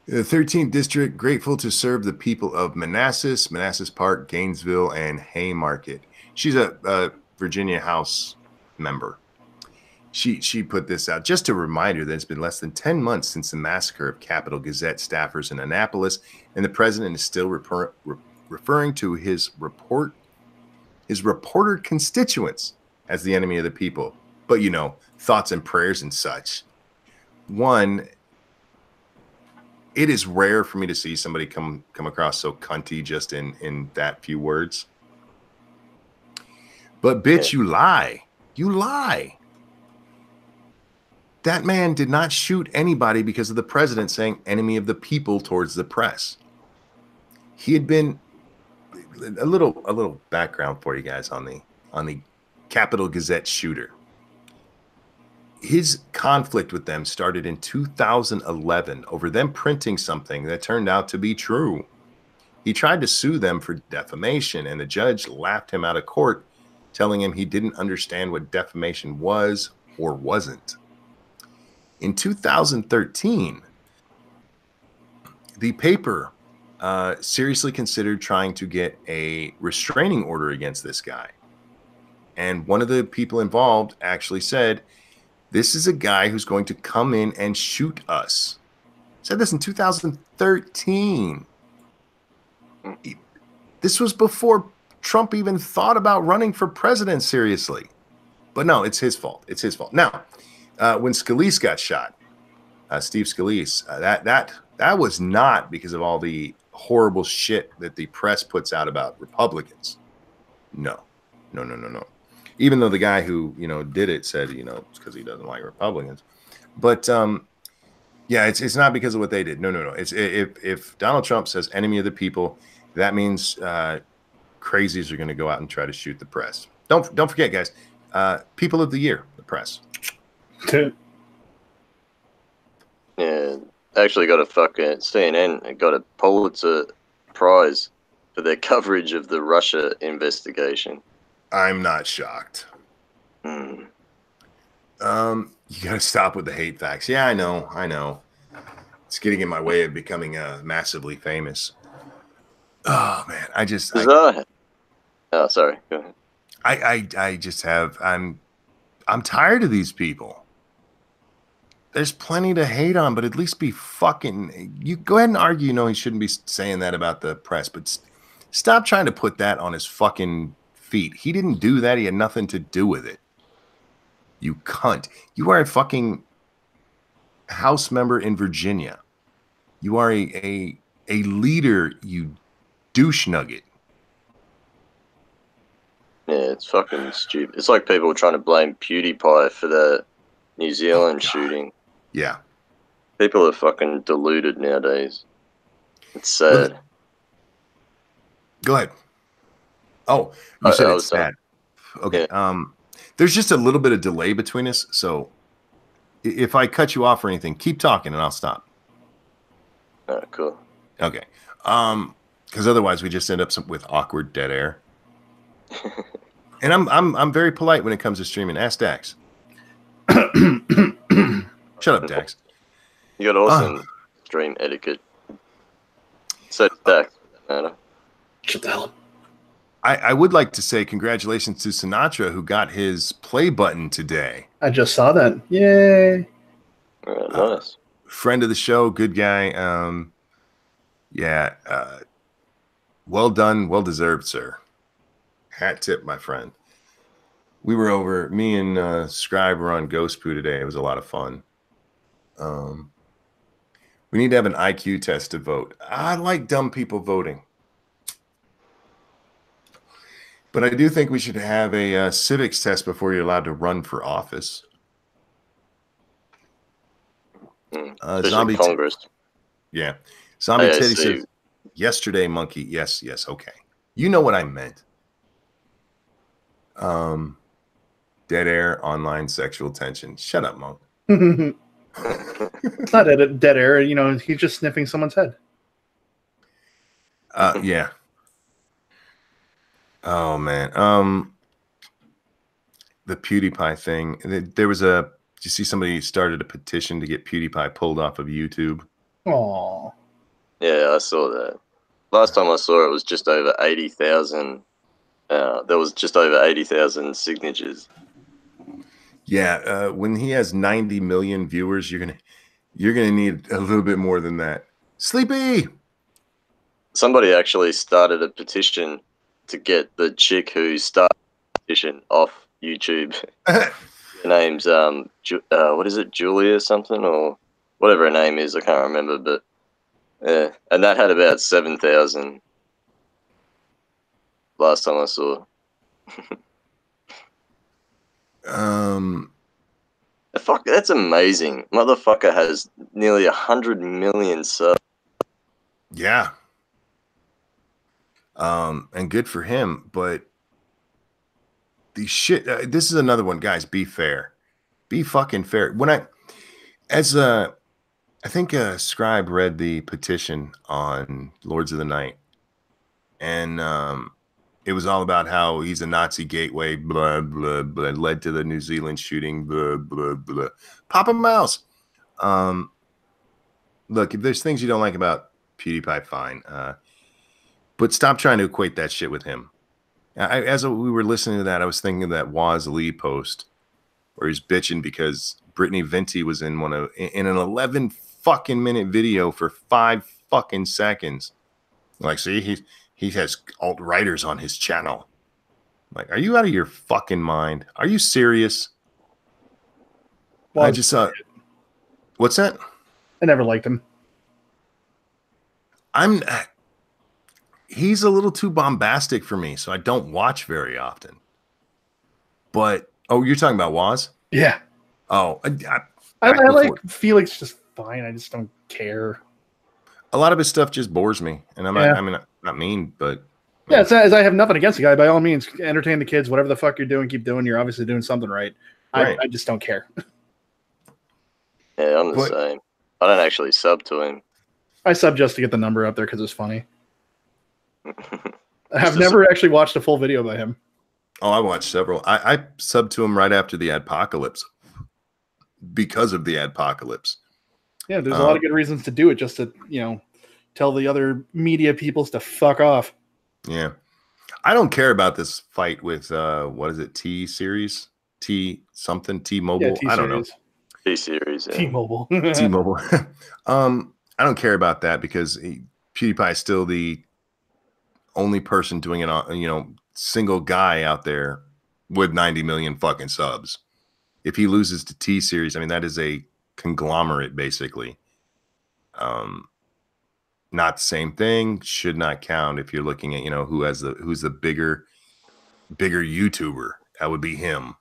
The 13th district, grateful to serve the people of Manassas Park, Gainesville, and Haymarket. She's a Virginia House member. She put this out. Just a reminder that it's been less than 10 months since the massacre of Capitol Gazette staffers in Annapolis, and the president is still referring to his reporter constituents as the enemy of the people. But, you know, thoughts and prayers and such. One, it is rare for me to see somebody come across so cunty just in that few words. But bitch, you lie. You lie. That man did not shoot anybody because of the president saying "enemy of the people" towards the press. He had been a little background for you guys on the Capitol Gazette shooter. His conflict with them started in 2011 over them printing something that turned out to be true. He tried to sue them for defamation, and the judge laughed him out of court, telling him he didn't understand what defamation was or wasn't. In 2013, the paper seriously considered trying to get a restraining order against this guy. And one of the people involved actually said, "This is a guy who's going to come in and shoot us." Said this in 2013. This was before Trump even thought about running for president seriously. But no, it's his fault. It's his fault. Now, when Scalise got shot, Steve Scalise, that was not because of all the horrible shit that the press puts out about Republicans. No. Even though the guy who, did it said, it's because he doesn't like Republicans. But yeah, it's not because of what they did. No. It's if Donald Trump says "enemy of the people," that means crazies are going to go out and try to shoot the press. Don't forget, guys. People of the year, the press. Yeah, actually got a fucking CNN got a Pulitzer Prize for their coverage of the Russia investigation. I'm not shocked. You gotta stop with the hate facts. Yeah, I know. It's getting in my way of becoming massively famous. Oh man, oh, sorry. Go ahead. I just have. I'm tired of these people. There's plenty to hate on, but at least be fucking. You go ahead and argue. He shouldn't be saying that about the press, but stop trying to put that on his fucking feet. He didn't do that. He had nothing to do with it. You cunt. You are a fucking House member in Virginia. You are a leader, you douche nugget. Yeah, it's fucking stupid. It's like people trying to blame PewDiePie for the New Zealand shooting. Yeah. People are fucking deluded nowadays. It's sad. Go ahead. Oh, you said it's sad. Okay. Yeah. There's just a little bit of delay between us, so if I cut you off or anything, keep talking and I'll stop. All right, cool. Okay. Because otherwise we just end up with awkward dead air. And I'm very polite when it comes to streaming. Ask Dax. Shut up, Dax. You got awesome stream etiquette. So Dax, matter. Shut the hell up. I would like to say congratulations to Sinatra, who got his play button today. I just saw that. Yay! Nice. Friend of the show, good guy. Yeah, well done, well deserved, sir. Hat tip, my friend. We were over. Me and Scribe were on Ghost Poo today. It was a lot of fun. We need to have an IQ test to vote. I like dumb people voting. But I do think we should have a civics test before you're allowed to run for office. Especially Congress. Yeah. Zombie Teddy says, yesterday, monkey. Yes, yes, okay. You know what I meant. Dead air, online sexual tension. Shut up, monk. It's not dead air. You know, he's just sniffing someone's head. Yeah. Oh man. The PewDiePie thing. There was did you see somebody started a petition to get PewDiePie pulled off of YouTube? Aww. Yeah, I saw that. Last time I saw it was just over 80,000. There was just over 80,000 signatures. Yeah, when he has 90 million viewers, you're gonna need a little bit more than that. Sleepy. Somebody actually started a petition to get the chick who started the petition off YouTube. Her name's what is it, Julia something or whatever her name is? I can't remember, but yeah, and that had about 7,000 last time I saw. Fuck, that's amazing. Motherfucker has nearly 100 million subs. Yeah. And good for him, but the shit. This is another one, guys. Be fair. Be fucking fair. I think Scribe read the petition on Lords of the Night, and it was all about how he's a Nazi gateway, blah, blah, blah, led to the New Zealand shooting, blah, blah, blah. Papa Mouse. Look, if there's things you don't like about PewDiePie, fine. But stop trying to equate that shit with him. As we were listening to that, I was thinking of that Waz Lee post where he's bitching because Brittany Venti was in an 11 fucking minute video for 5 fucking seconds. Like, see, he has alt-righters on his channel. Like, are you out of your fucking mind? Are you serious? Well, I just saw. What's that? I never liked him. He's a little too bombastic for me, so I don't watch very often. But you're talking about Waz? Yeah. Oh, I like Felix just fine. I just don't care. A lot of his stuff just bores me, and I'm not mean, but yeah, as I have nothing against the guy. By all means, entertain the kids. Whatever the fuck you're doing, keep doing. You're obviously doing something right. I just don't care. Yeah, I'm the same. I don't actually sub to him. I sub just to get the number up there because it's funny. I've never actually watched a full video by him. Oh, I watched several. I subbed to him right after the adpocalypse because of the adpocalypse. Yeah, there's a lot of good reasons to do it, just to, tell the other media peoples to fuck off. Yeah. I don't care about this fight with what is it, T-Series? T-something, T-Mobile? Yeah, I don't know. T-Series. Yeah. T-Mobile. T-Mobile. I don't care about that because PewDiePie is still the only person doing it on, single guy out there with 90 million fucking subs. If he loses to T-Series, I mean, that is a conglomerate, basically. Not the same thing, should not count if you're looking at, who's the bigger YouTuber. That would be him.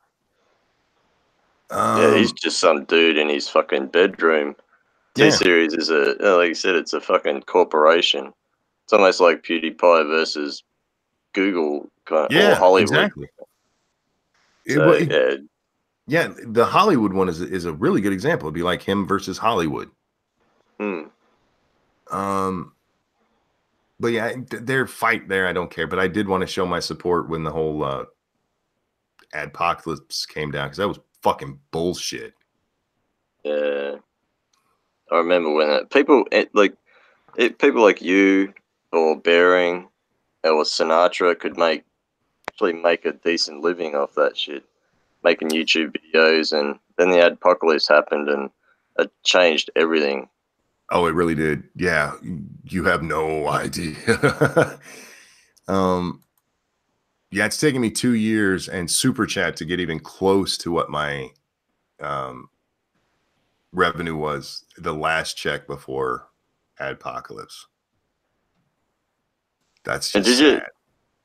Yeah, he's just some dude in his fucking bedroom. T-Series is like you said, it's a fucking corporation. It's almost like PewDiePie versus Google or Hollywood. Exactly. So, yeah, the Hollywood one is a really good example. It'd be like him versus Hollywood. But yeah, their fight there, I don't care. But I did want to show my support when the whole adpocalypse came down because that was fucking bullshit. Yeah, I remember when people like you or Bering or Sinatra could make actually make a decent living off that shit, making YouTube videos, and then the apocalypse happened and it changed everything. Oh, it really did. Yeah, you have no idea. Yeah, it's taken me 2 years and Super Chat to get even close to what my revenue was the last check before Adpocalypse. That's And just did sad.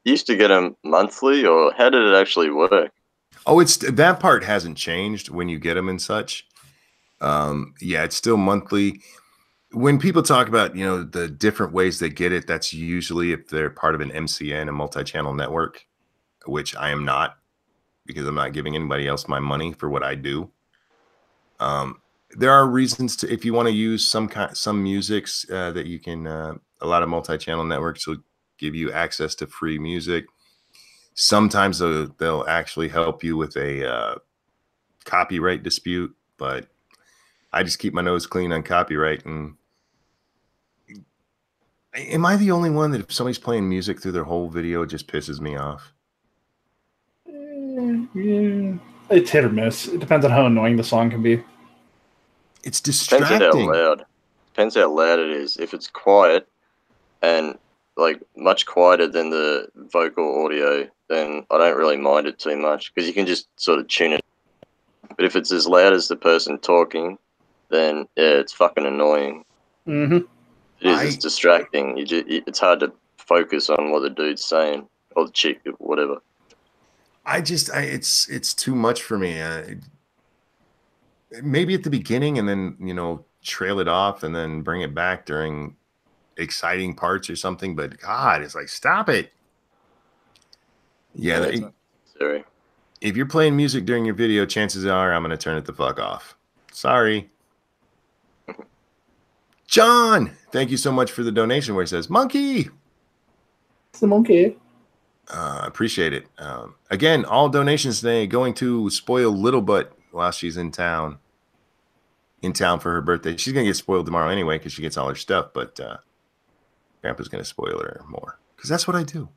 you used to get them monthly, or how did it actually work? Oh, it's that part hasn't changed when you get them and such. Yeah, it's still monthly. When people talk about, you know, the different ways they get it, that's usually if they're part of an MCN, a multi-channel network, which I am not, because I'm not giving anybody else my money for what I do. There are reasons to, if you want to use some musics that you can, a lot of multi-channel networks will give you access to free music. Sometimes they'll actually help you with a copyright dispute, but I just keep my nose clean on copyright. And am I the only one that if somebody's playing music through their whole video, it just pisses me off? Yeah. It's hit or miss. It depends on how annoying the song can be. It's Depends how distracting. loud. Depends how loud it is. If it's quiet and like much quieter than the vocal audio, then I don't really mind it too much because you can just sort of tune it. But if it's as loud as the person talking, then yeah, it's fucking annoying. Mm-hmm. It is. It's distracting. It's hard to focus on what the dude's saying or the chick or whatever. It's too much for me. Maybe at the beginning, and then, you know, trail it off and then bring it back during exciting parts or something. But God, it's like, stop it. Yeah, it's not necessary. if you're playing music during your video, chances are I'm going to turn it the fuck off. Sorry. John, thank you so much for the donation where he says, monkey. It's the monkey. Appreciate it. Again, all donations today going to spoil Little Butt while she's in town for her birthday. She's going to get spoiled tomorrow anyway because she gets all her stuff, but Grandpa's going to spoil her more because that's what I do.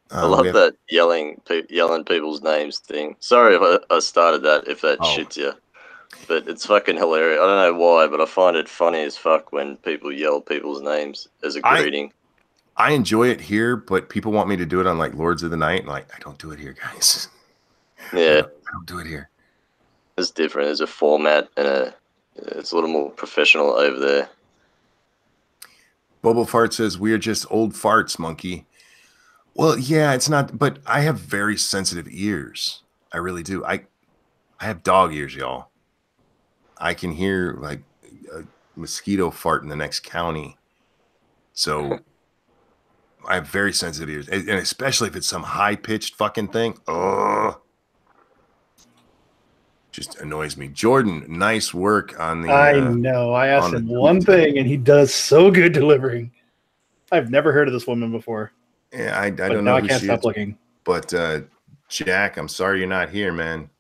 I love that yelling people's names thing. Sorry if I started that, if that shits you. But it's fucking hilarious. I don't know why, but I find it funny as fuck when people yell people's names as a greeting. I enjoy it here, but people want me to do it on like Lords of the Night. And like, I don't do it here, guys. Yeah. I don't do it here. It's different. There's a format and it's a little more professional over there. Bubble Fart says, we're just old farts, monkey. Well, yeah, it's not, but I have very sensitive ears. I really do. I have dog ears, y'all. I can hear like a mosquito fart in the next county. So I have very sensitive ears. And especially if it's some high-pitched fucking thing. Oh, just annoys me. Jordan, nice work on the... I know. I asked him one thing, and he does so good delivering. I've never heard of this woman before. Yeah, I don't know. Now I can't stop looking. But Jack, I'm sorry you're not here, man.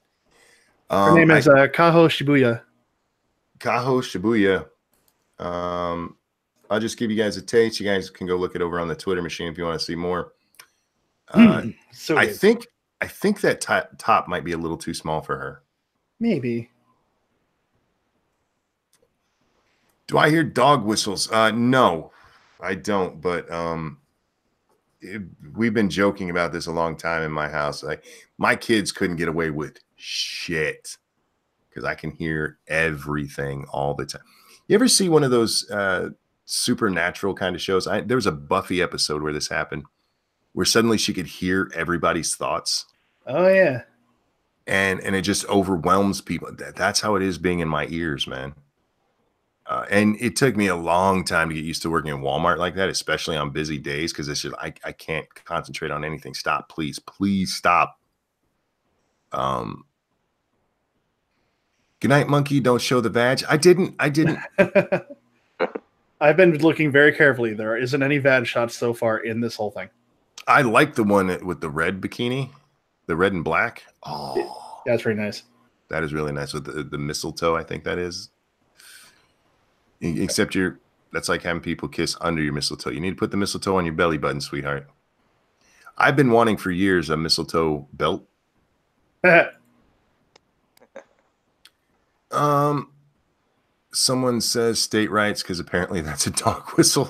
Her name is Kaho Shibuya. Kaho Shibuya. I'll just give you guys a taste. You guys can go look it over on the Twitter machine if you want to see more. So I think that top might be a little too small for her. Maybe. Do I hear dog whistles? No, I don't. But we've been joking about this a long time in my house. Like, my kids couldn't get away with shit because I can hear everything all the time. You ever see one of those supernatural kind of shows? There was a Buffy episode where this happened, where suddenly she could hear everybody's thoughts. Oh yeah. And it just overwhelms people. That's how it is being in my ears, man. And it took me a long time to get used to working in Walmart like that, especially on busy days, because it's just I can't concentrate on anything. Stop, please stop. Good night, monkey. Don't show the badge. I didn't. I've been looking very carefully. There isn't any bad shots so far in this whole thing. I like the one with the red bikini, the red and black. Oh, that's very nice. That is really nice with the mistletoe. I think that is. Except that's like having people kiss under your mistletoe. You need to put the mistletoe on your belly button, sweetheart. I've been wanting for years a mistletoe belt. Someone says state rights because apparently that's a dog whistle.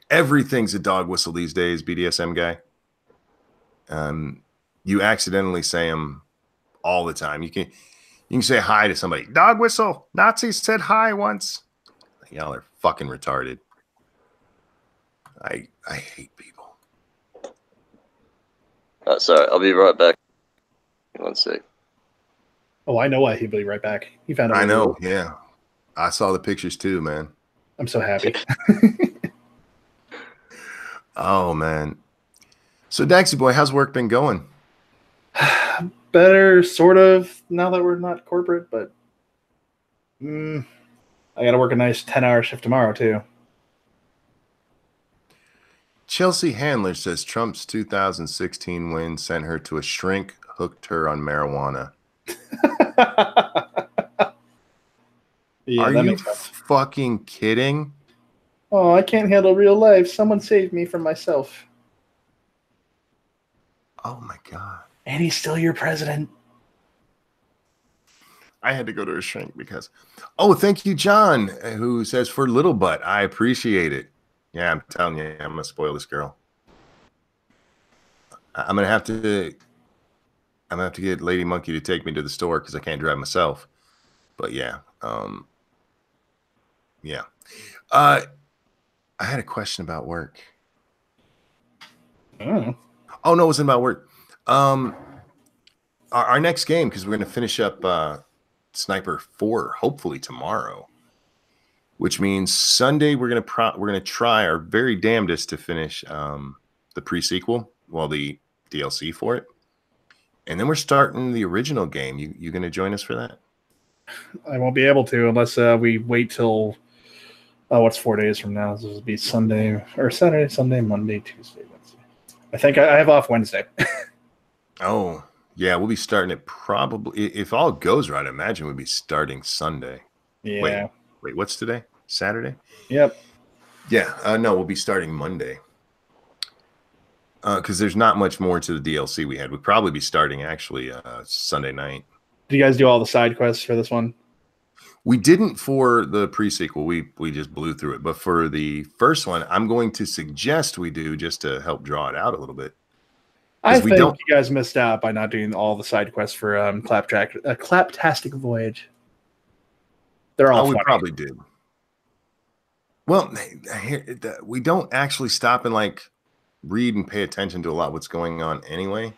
Everything's a dog whistle these days, BDSM guy. You accidentally say them all the time. You can say hi to somebody. Dog whistle. Nazis said hi once. Y'all are fucking retarded. I hate people. Sorry, I'll be right back. 1 sec. Oh, I know why he'd be right back. He found out. I know, yeah. I saw the pictures too, man. I'm so happy. Oh, man. So, Daxy boy, how's work been going? Better, sort of, now that we're not corporate, but I got to work a nice 10-hour shift tomorrow, too. Chelsea Handler says Trump's 2016 win sent her to a shrink, hooked her on marijuana. Yeah, are you fucking kidding? Oh, I can't handle real life. Someone save me from myself. Oh, my God. And he's still your president. I had to go to a shrink because... Oh, thank you, John, who says, for little butt. I appreciate it. Yeah, I'm telling you, I'm going to spoil this girl. I'm going to have to get Lady Monkey to take me to the store because I can't drive myself. But yeah. Yeah. I had a question about work. Oh, no, it wasn't about work. Our next game, because we're going to finish up Sniper 4 hopefully tomorrow, which means Sunday we're going to try our very damnedest to finish the pre-sequel, the DLC for it, and then we're starting the original game. You going to join us for that? I won't be able to unless we wait till what's 4 days from now? This will be Sunday or Saturday, Sunday, Monday, Tuesday, Wednesday. I think I have off Wednesday. Oh, yeah, we'll be starting it probably, if all goes right, I imagine we'll be starting Sunday. Yeah. Wait, what's today? Saturday? Yep. Yeah, no, we'll be starting Monday. Because there's not much more to the DLC we had. We'd probably be starting actually Sunday night. Do you guys do all the side quests for this one? We didn't for the pre-sequel. We just blew through it. But for the first one, I'm going to suggest we do just to help draw it out a little bit. I think you guys missed out by not doing all the side quests for Claptastic Voyage. They're all funny. We probably did. Well, we don't actually stop and read and pay attention to a lot of what's going on anyway.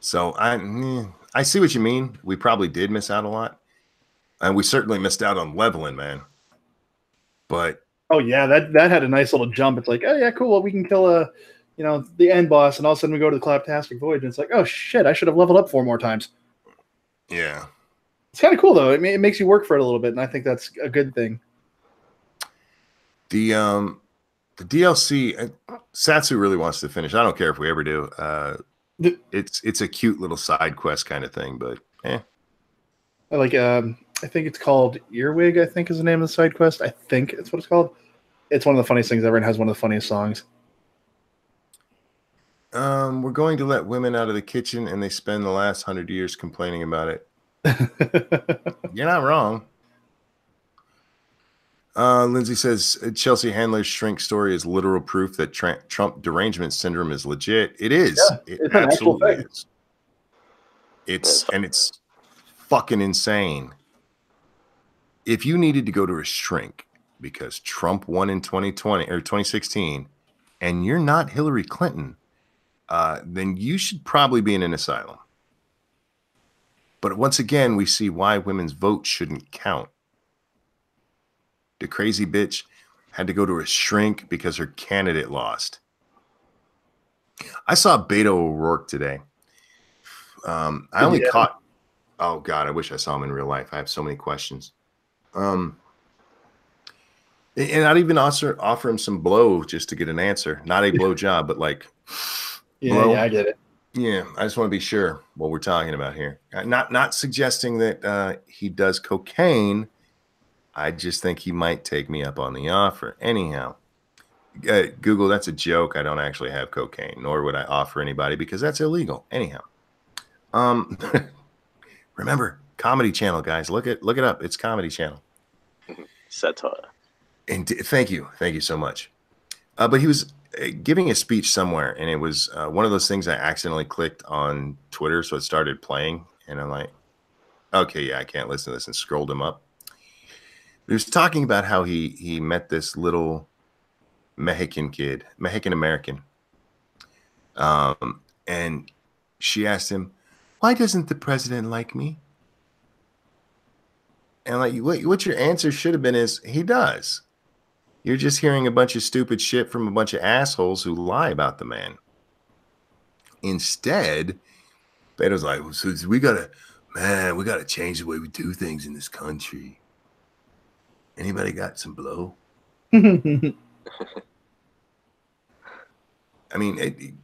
So I see what you mean. We probably did miss out a lot. And we certainly missed out on leveling, man. But oh yeah, that had a nice little jump. It's like, oh yeah, cool. We can kill the end boss, and all of a sudden we go to the Claptastic Voyage, and it's like, oh shit, I should have leveled up 4 more times. Yeah. It's kind of cool though. It makes you work for it a little bit, and I think that's a good thing. The DLC, Satsu really wants to finish. I don't care if we ever do. It's a cute little side quest kind of thing, but I think it's called Earwig, I think is the name of the side quest. I think it's what it's called. It's one of the funniest things ever and has one of the funniest songs. We're going to let women out of the kitchen, and they spend the last 100 years complaining about it. You're not wrong. Lindsay says Chelsea Handler's shrink story is literal proof that Trump derangement syndrome is legit. It is. Yeah, it absolutely is. It's fucking insane. If you needed to go to a shrink because Trump won in 2020 or 2016, and you're not Hillary Clinton, then you should probably be in an asylum. But once again, we see why women's vote shouldn't count. The crazy bitch had to go to a shrink because her candidate lost. I saw Beto O'Rourke today. I only caught... Oh, God, I wish I saw him in real life. I have so many questions. And I'd even offer him some blow just to get an answer. Not a blow job, but blow. Yeah, I get it. Yeah, I just want to be sure what we're talking about here. Not suggesting that he does cocaine. I just think he might take me up on the offer. Anyhow, Google, that's a joke. I don't actually have cocaine, nor would I offer anybody because that's illegal. Anyhow, remember Comedy Channel, guys. Look it up. It's Comedy Channel. Satire. And thank you so much. But he was giving a speech somewhere, and it was one of those things I accidentally clicked on Twitter, so it started playing, and I'm like, okay, yeah, I can't listen to this, and scrolled him up. He was talking about how he met this little Mexican American, and she asked him, "Why doesn't the president like me?" And like, what your answer should have been is, he does. You're just hearing a bunch of stupid shit from a bunch of assholes who lie about the man. Instead, Beto's like, well, so we gotta change the way we do things in this country. Anybody got some blow? I mean,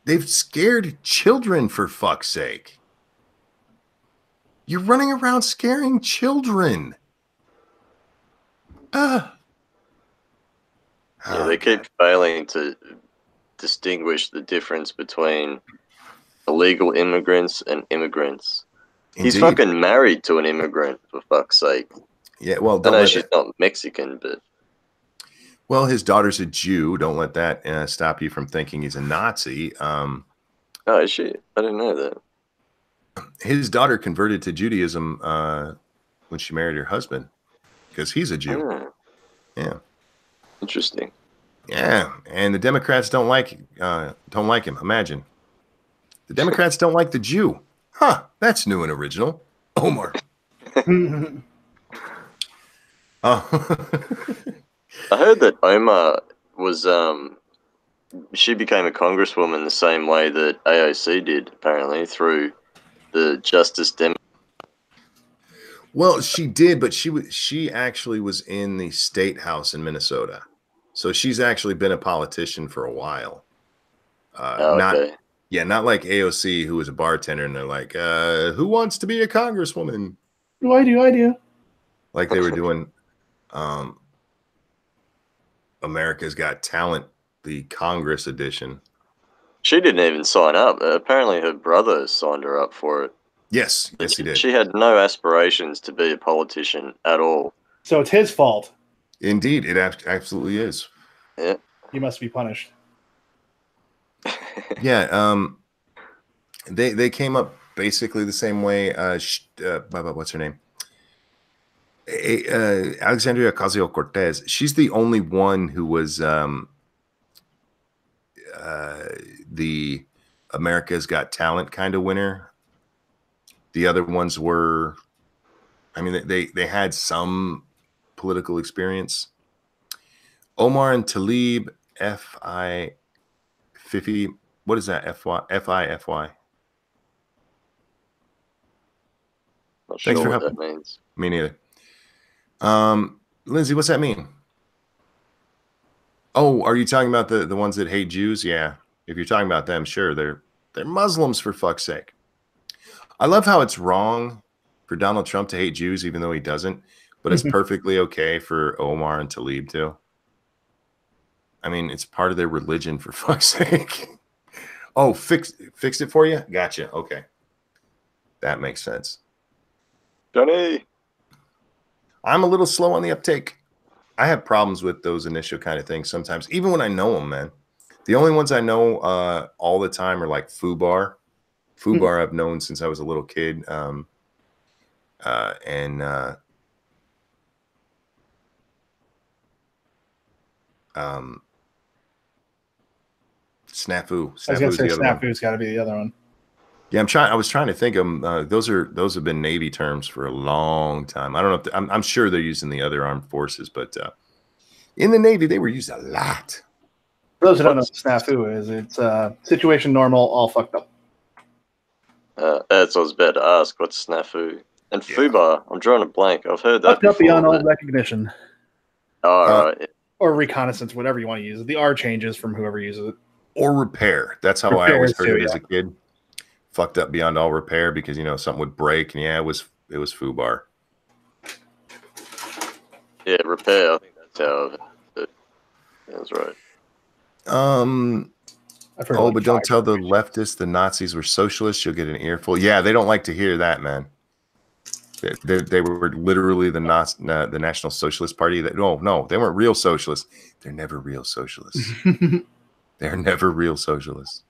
they've scared children, for fuck's sake. You're running around scaring children. Yeah, they keep failing to distinguish the difference between illegal immigrants and immigrants. Indeed. He's fucking married to an immigrant, for fuck's sake. Yeah, well, I know she's not Mexican, but... Well, his daughter's a Jew. Don't let that stop you from thinking he's a Nazi. Oh, is she? I didn't know that. His daughter converted to Judaism when she married her husband because he's a Jew. Oh. Yeah. Interesting. Yeah, and the Democrats don't like him. Imagine. The Democrats don't like the Jew. Huh, that's new and original. Omar. Oh. I heard that Omar was she became a congresswoman the same way that AOC did, apparently, through the Justice Dem. Well, she did, but she actually was in the state house in Minnesota. So she's actually been a politician for a while. Okay. Not like AOC, who was a bartender, and they're like, who wants to be a congresswoman? I do. Like they were doing America's Got Talent, the Congress edition. She didn't even sign up. Apparently her brother signed her up for it. Yes, he did. She had no aspirations to be a politician at all. So it's his fault. Indeed, it absolutely is. Yeah. He must be punished. Yeah, they came up basically the same way. What's her name? Alexandria Ocasio-Cortez. She's the only one who was the America's Got Talent kind of winner. The other ones were, I mean, they had some political experience. Omar and Tlaib, F-I, Fifi. What is that? F-I-F-Y. Not sure what that means. Me neither. Lindsay, what's that mean? Oh, are you talking about the ones that hate Jews? Yeah. If you're talking about them, sure. They're Muslims, for fuck's sake. I love how it's wrong for Donald Trump to hate Jews, even though he doesn't, but it's perfectly okay for Omar and Tlaib to. I mean, it's part of their religion, for fuck's sake. Oh, fixed it for you? Gotcha. Okay. That makes sense. Johnny. I'm a little slow on the uptake. I have problems with those initial kind of things sometimes, even when I know them, man. The only ones I know all the time are like FUBAR. FUBAR I've known since I was a little kid. Snafu. I was gonna say Snafu's got to be the other one. Yeah, I was trying to think of them. Those have been Navy terms for a long time. I don't know if I'm sure they're using the other armed forces, but in the Navy they were used a lot. For those who don't know what Snafu is, it's situation normal, all fucked up. That's what I was about to ask. What's Snafu? And FUBAR, I'm drawing a blank. I've heard that Fucked before. Up beyond all recognition. Oh, right. Or reconnaissance, whatever you want to use it. The R changes from whoever uses it. Or repair. That's how I always heard it as a kid. Fucked up beyond all repair because, you know, something would break. And yeah, it was FUBAR. Yeah, repair. I think that's how it. That's right. I've heard Oh, like but don't 5 tell the generations. leftists the Nazis were socialists. You'll get an earful. Yeah, they don't like to hear that, man. They were literally the National Socialist Party. No, they weren't real socialists. They're never real socialists. They're never real socialists.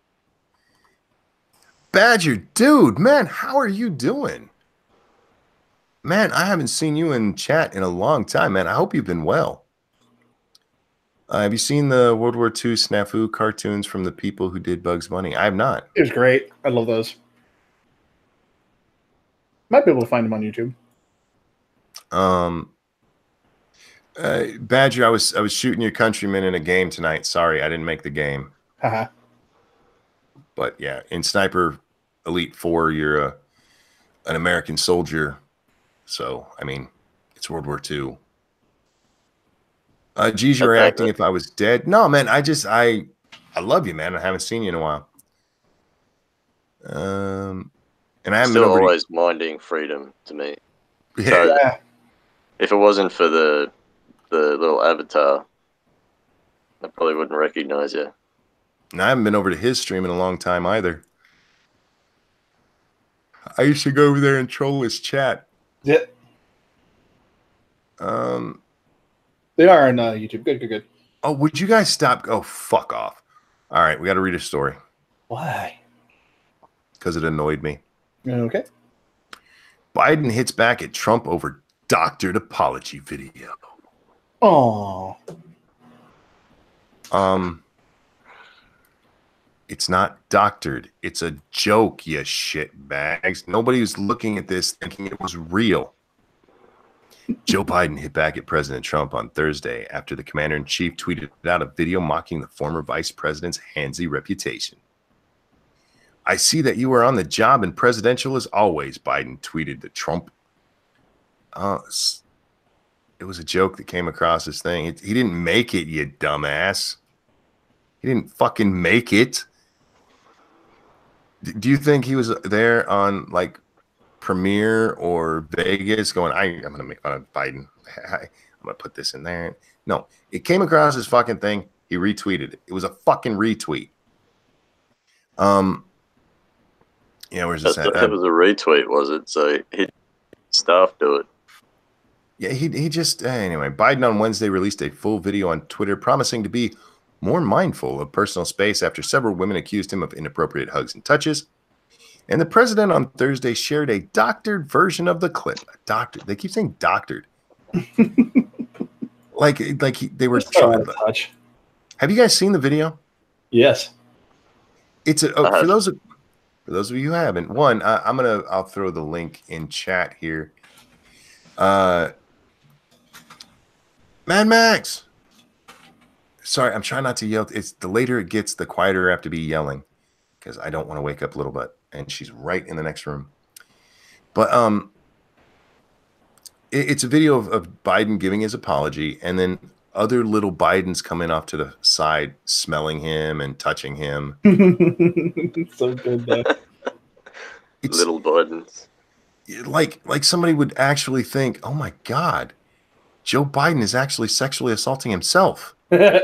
Badger, dude, man, how are you doing? Man, I haven't seen you in chat in a long time, man. I hope you've been well. Have you seen the World War II snafu cartoons from the people who did Bugs Bunny? I have not. It was great. I love those. Might be able to find them on YouTube. Badger, I was shooting your countrymen in a game tonight. Sorry, I didn't make the game. Haha. But yeah, in Sniper Elite 4, you're an American soldier. So, I mean, it's World War II. Geez, you were acting if I was dead. No, man, I love you, man. I haven't seen you in a while. And I haven't still been always minding freedom to me. Yeah. So if it wasn't for the little avatar, I probably wouldn't recognize you. And I haven't been over to his stream in a long time either. I used to go over there and troll his chat. Yeah. They are on YouTube. Good. Oh, would you guys stop? Oh, fuck off. All right, we got to read a story. Why? Because it annoyed me. Okay. Biden hits back at Trump over doctored apology video. Oh. It's not doctored. It's a joke, you shit bags. Nobody was looking at this thinking it was real. Joe Biden hit back at President Trump on Thursday after the commander-in-chief tweeted out a video mocking the former vice president's handsy reputation. I see that you are on the job and presidential as always, Biden tweeted to Trump. It was a joke that came across this thing. He didn't make it, you dumbass. He didn't fucking make it. Do you think he was there on like Premiere or Vegas going, I'm going to make fun of Biden. I'm going to put this in there. No, it came across this fucking thing. He retweeted it. It was a fucking retweet. Yeah, where's this at? It was a retweet, was it? So he staff do it. Yeah, he just anyway. Biden on Wednesday released a full video on Twitter promising to be more mindful of personal space after several women accused him of inappropriate hugs and touches. And the president on Thursday shared a doctored version of the clip. Doctored. They keep saying doctored. they were trying. Have you guys seen the video? Yes. It's for those of you who haven't. One, I'll throw the link in chat here. Mad Max. Sorry, I'm trying not to yell. It's the later it gets, the quieter I have to be yelling because I don't want to wake up a little bit. And she's right in the next room. But it's a video of Biden giving his apology, and then other little Bidens coming off to the side, smelling him and touching him. So good, though. It's little Bidens. Like somebody would actually think, oh my God, Joe Biden is actually sexually assaulting himself. I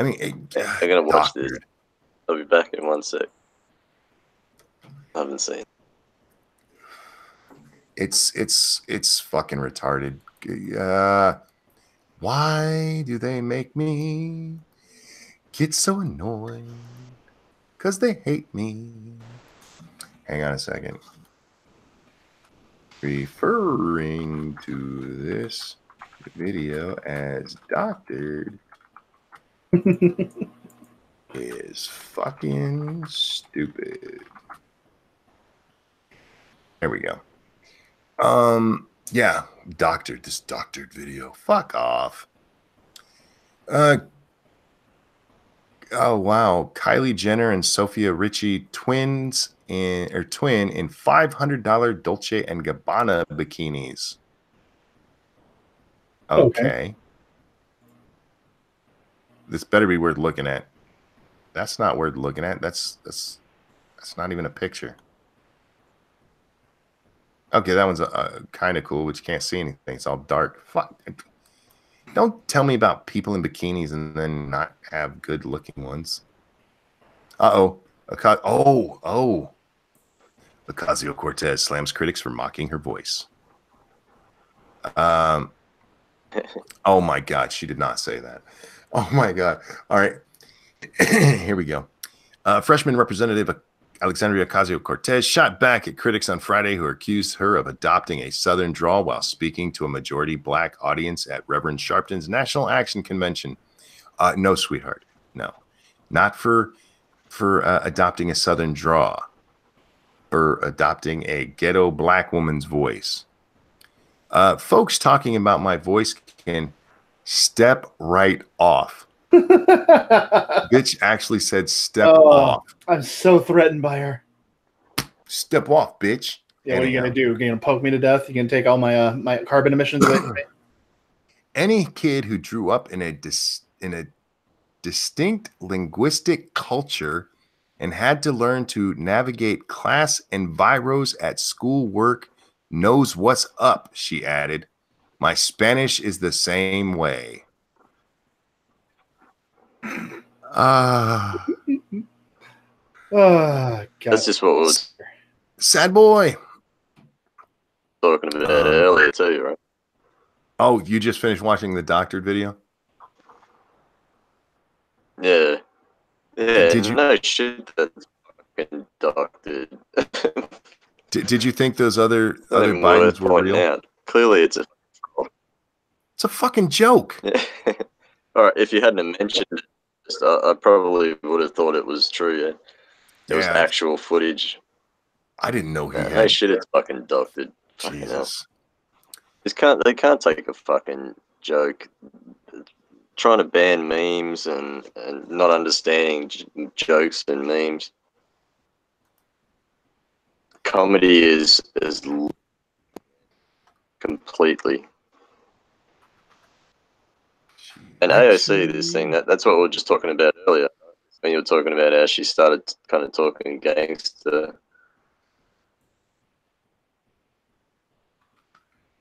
mean, I'm gonna watch this. I'll be back in 1 sec. I haven't seen. It's fucking retarded. Why do they make me get so annoyed? Because they hate me. Hang on a second. Referring to this video as doctored is fucking stupid. There we go. Yeah, this doctored video. Fuck off. Oh wow, Kylie Jenner and Sophia Richie twin in $500 Dolce and Gabbana bikinis. Okay. This better be worth looking at. That's not worth looking at. That's not even a picture. Okay, that one's kind of cool, but you can't see anything. It's all dark. Fuck. Don't tell me about people in bikinis and then not have good looking ones. Uh-oh. Ocasio-Cortez slams critics for mocking her voice. Oh my God, she did not say that. Oh my God. All right. Here we go. Freshman Representative Alexandria Ocasio-Cortez shot back at critics on Friday who accused her of adopting a Southern drawl while speaking to a majority Black audience at Reverend Sharpton's National Action Convention. No, sweetheart. No. Not for adopting a Southern drawl. For adopting a ghetto Black woman's voice. Folks talking about my voice can step right off. Bitch actually said step off. I'm so threatened by her. Step off, bitch. Yeah, what are you gonna do? You're gonna poke me to death? You gonna take all my my carbon emissions away from me? Any kid who grew up in a distinct linguistic culture and had to learn to navigate class and viros at school work knows what's up, she added. My Spanish is the same way. Oh, God. That's just what was sad boy talking about earlier too, right? Oh, you just finished watching the doctored video? Yeah. Yeah, Did you no shit that's fucking doctored. did you think those other Bidens were real? Out. Clearly it's a fucking joke. All right, if you hadn't mentioned it, I probably would have thought it was true. Yeah. It was actual footage. I didn't know he had. No shit, it's fucking doctored. Jesus. They can't take a fucking joke. Trying to ban memes and not understanding jokes and memes. Comedy is completely. And AOC, this thing, that's what we were just talking about earlier. When you were talking about how she started kind of talking gangster.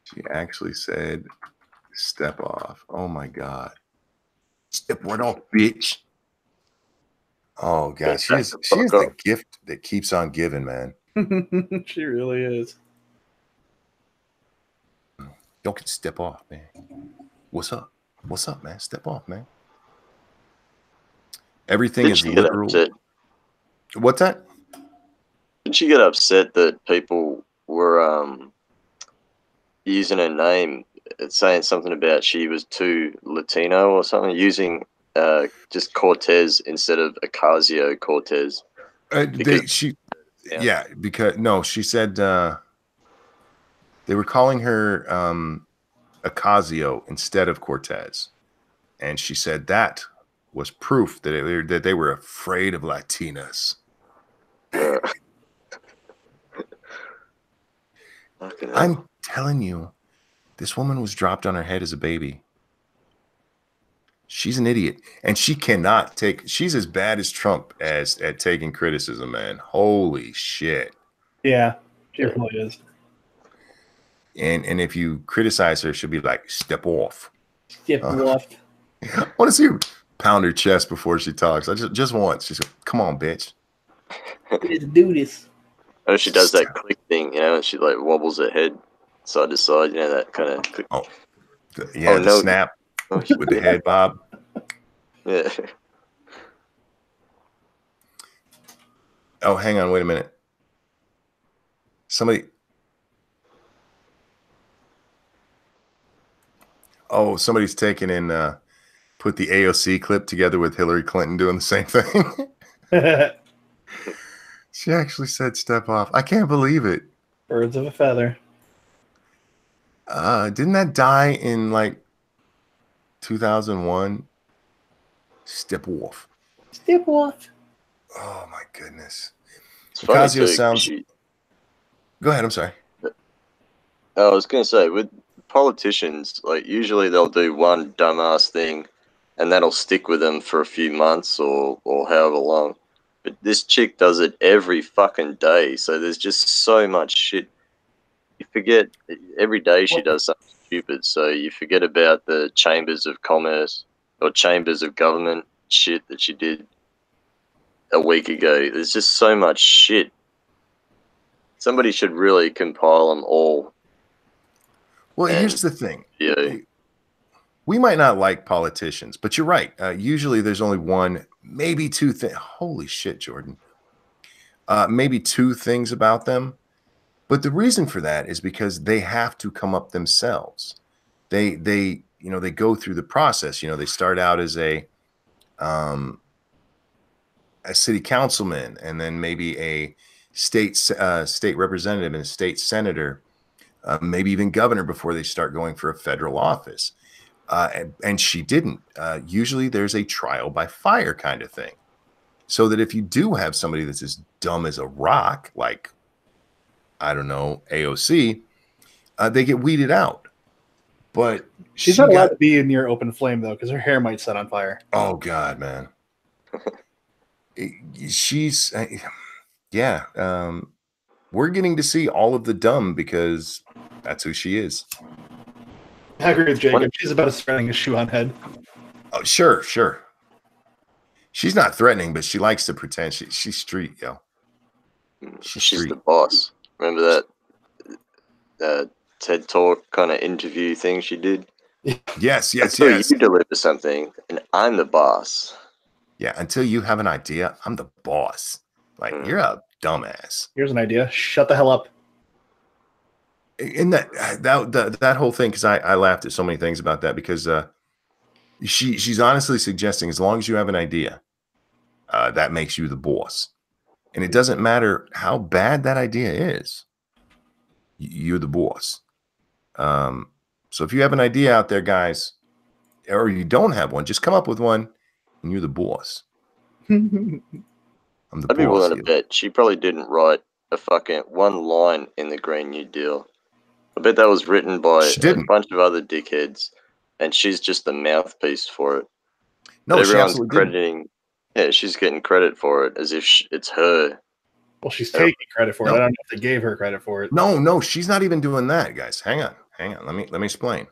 She actually said, step off. Oh my God. Step right off, bitch. Oh God, she is the gift that keeps on giving, man. She really is. Don't step off, man. What's up? What's up, man? Step off, man. Everything is literal. What's that? Did she get upset that people were using her name, saying something about she was too Latino or something, using just Cortez instead of Ocasio-Cortez? She said they were calling her Ocasio instead of Cortez, and she said that was proof that they were afraid of Latinas. I'm telling you, this woman was dropped on her head as a baby. She's an idiot, and she cannot take. She's as bad as Trump at taking criticism, man. Holy shit! Yeah, she really is. And if you criticize her, she'll be like, "Step off." Step off. I want to see her pound her chest before she talks. I just once. She's like, "Come on, bitch. Let's do this." Oh, she does that click thing, and she like wobbles her head side to side. That kind of click. The snap with the head bob. Yeah. Oh, hang on, wait a minute. Somebody's taken in put the AOC clip together with Hillary Clinton doing the same thing. She actually said step off. I can't believe it. Birds of a feather. Didn't that die in like 2001? Step off. Step off. Oh my goodness. Ocasio sounds. Go ahead. I'm sorry. I was going to say, with politicians, like usually they'll do one dumbass thing, and that'll stick with them for a few months or however long. But this chick does it every fucking day, so there's just so much shit. You forget every day she does something stupid. So you forget about the chambers of commerce or chambers of government shit that she did a week ago. There's just so much shit. Somebody should really compile them all. Well, And, here's the thing. yeah. We might not like politicians, but you're right. Usually there's only one, maybe two things. Holy shit, Jordan. Maybe two things about them. But the reason for that is because they have to come up themselves. They go through the process. They start out as a city councilman, and then maybe a state representative and a state senator, maybe even governor before they start going for a federal office. And she didn't. Usually there's a trial by fire kind of thing. So that if you do have somebody that's as dumb as a rock, like, I don't know, AOC, they get weeded out. But she's not allowed to be in your open flame, though, because her hair might set on fire. Oh, God, man. She's, we're getting to see all of the dumb because that's who she is. I agree with Jacob. She's about as threatening as shoe on head. Oh, sure. She's not threatening, but she likes to pretend she's street, yo. She's the boss. Remember that TED Talk kind of interview thing she did? Yes. Until you deliver something, and I'm the boss. Yeah, until you have an idea, I'm the boss. Like, you're a dumbass. Here's an idea. Shut the hell up. In that whole thing, because I laughed at so many things about that, because she's honestly suggesting as long as you have an idea, that makes you the boss. And it doesn't matter how bad that idea is. You're the boss. So if you have an idea out there, guys, or you don't have one, just come up with one, and you're the boss. I'm the boss. I'd be willing to bet she probably didn't write a fucking one line in the Green New Deal. I bet that was written by a bunch of other dickheads, and she's just the mouthpiece for it. No, everyone's crediting. Yeah, she's getting credit for it as if it's her. Well, she's taking credit for it. I don't know if they gave her credit for it. No, she's not even doing that, guys. Hang on. Let me explain.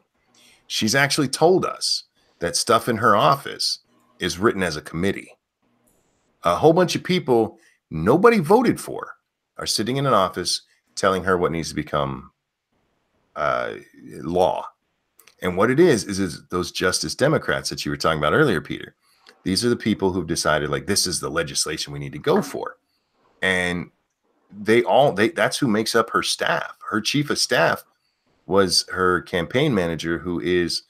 She's actually told us that stuff in her office is written as a committee. A whole bunch of people nobody voted for are sitting in an office telling her what needs to become law. And what it is those Justice Democrats that you were talking about earlier, Peter. These are the people who've decided, like, this is the legislation we need to go for. And that's who makes up her staff. Her chief of staff was her campaign manager, who is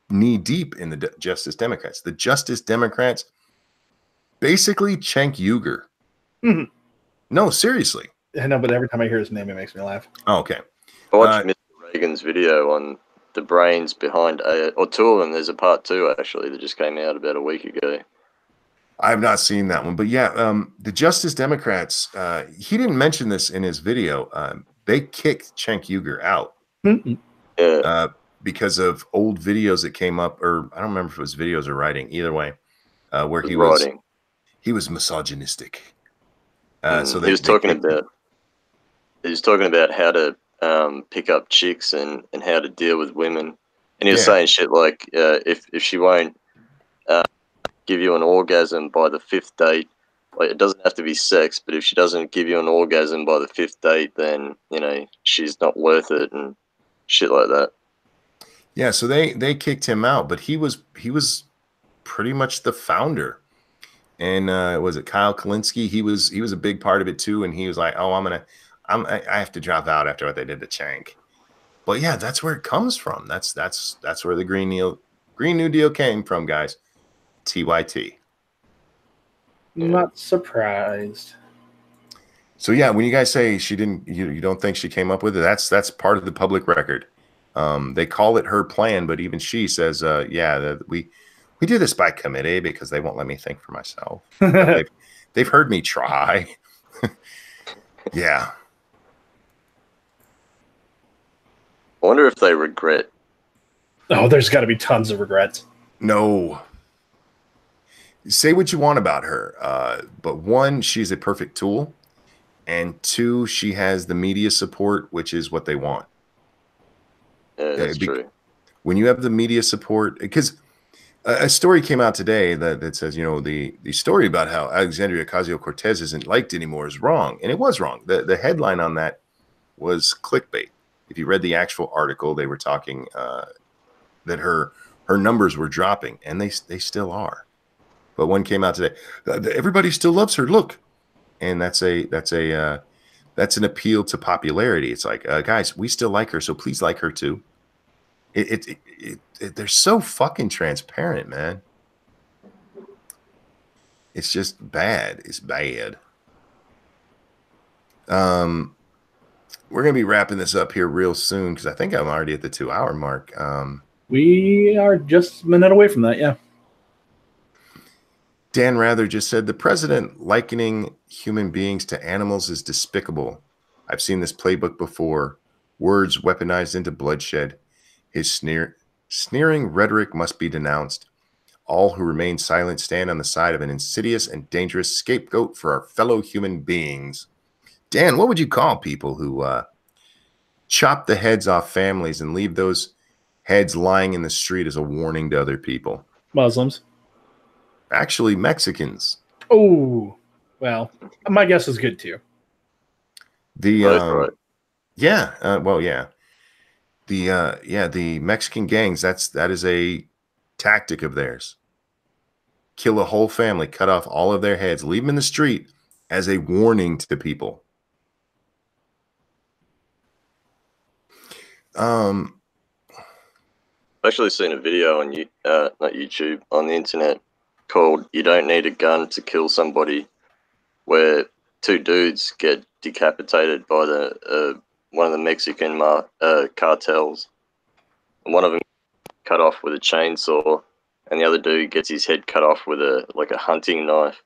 knee deep in the Justice Democrats. The Justice Democrats basically Cenk Uygur. Mm-hmm. No, seriously. I know, but every time I hear his name, it makes me laugh. Oh, okay. I watched Mr. Reagan's video on the brains behind, or two of them. There's a part 2 actually that just came out about a week ago. I have not seen that one, but yeah, the Justice Democrats. He didn't mention this in his video. They kicked Cenk Uygur out because of old videos that came up, or I don't remember if it was videos or writing. Either way, where he was misogynistic. So he was talking about how to pick up chicks and how to deal with women, and he was saying shit like if she won't give you an orgasm by the 5th date, like, it doesn't have to be sex, but if she doesn't give you an orgasm by the 5th date, then she's not worth it and shit like that. Yeah, so they kicked him out, but he was pretty much the founder. And was it Kyle Kalinske? He was a big part of it too, and he was like, "Oh, I have to drop out after what they did to Cenk." But yeah, that's where it comes from. That's where the Green New Deal came from, guys. TYT. Not surprised. So yeah, when you guys say she didn't, you don't think she came up with it, that's part of the public record. They call it her plan, but even she says, we do this by committee because they won't let me think for myself. They've heard me try. Yeah. I wonder if they regret. Oh, there's got to be tons of regrets. No. Say what you want about her, but one, she's a perfect tool, and two, she has the media support, which is what they want. Yeah, that's true. When you have the media support, because a story came out today that says, you know, the story about how Alexandria Ocasio-Cortez isn't liked anymore is wrong. And it was wrong. The headline on that was clickbait. If you read the actual article, they were talking that her numbers were dropping, and they still are. But one came out today. Everybody still loves her. Look, and that's an appeal to popularity. It's like, guys, we still like her, so please like her too. They're so fucking transparent, man. It's just bad. It's bad. We're gonna be wrapping this up here real soon because I think I'm already at the 2-hour mark. We are just a minute away from that, yeah. Dan Rather just said the president likening human beings to animals is despicable. I've seen this playbook before. Words weaponized into bloodshed. His sneering rhetoric must be denounced. All who remain silent stand on the side of an insidious and dangerous scapegoat for our fellow human beings. Dan, what would you call people who chop the heads off families and leave those heads lying in the street as a warning to other people? Muslims. Actually, Mexicans. Oh, well, my guess is good too. The the Mexican gangs, that is a tactic of theirs. Kill a whole family, cut off all of their heads, leave them in the street as a warning to people. I've actually seen a video on not YouTube, on the internet called "You Don't Need a Gun to Kill Somebody," where two dudes get decapitated by the one of the Mexican cartels, and one of them cut off with a chainsaw, and the other dude gets his head cut off with a hunting knife.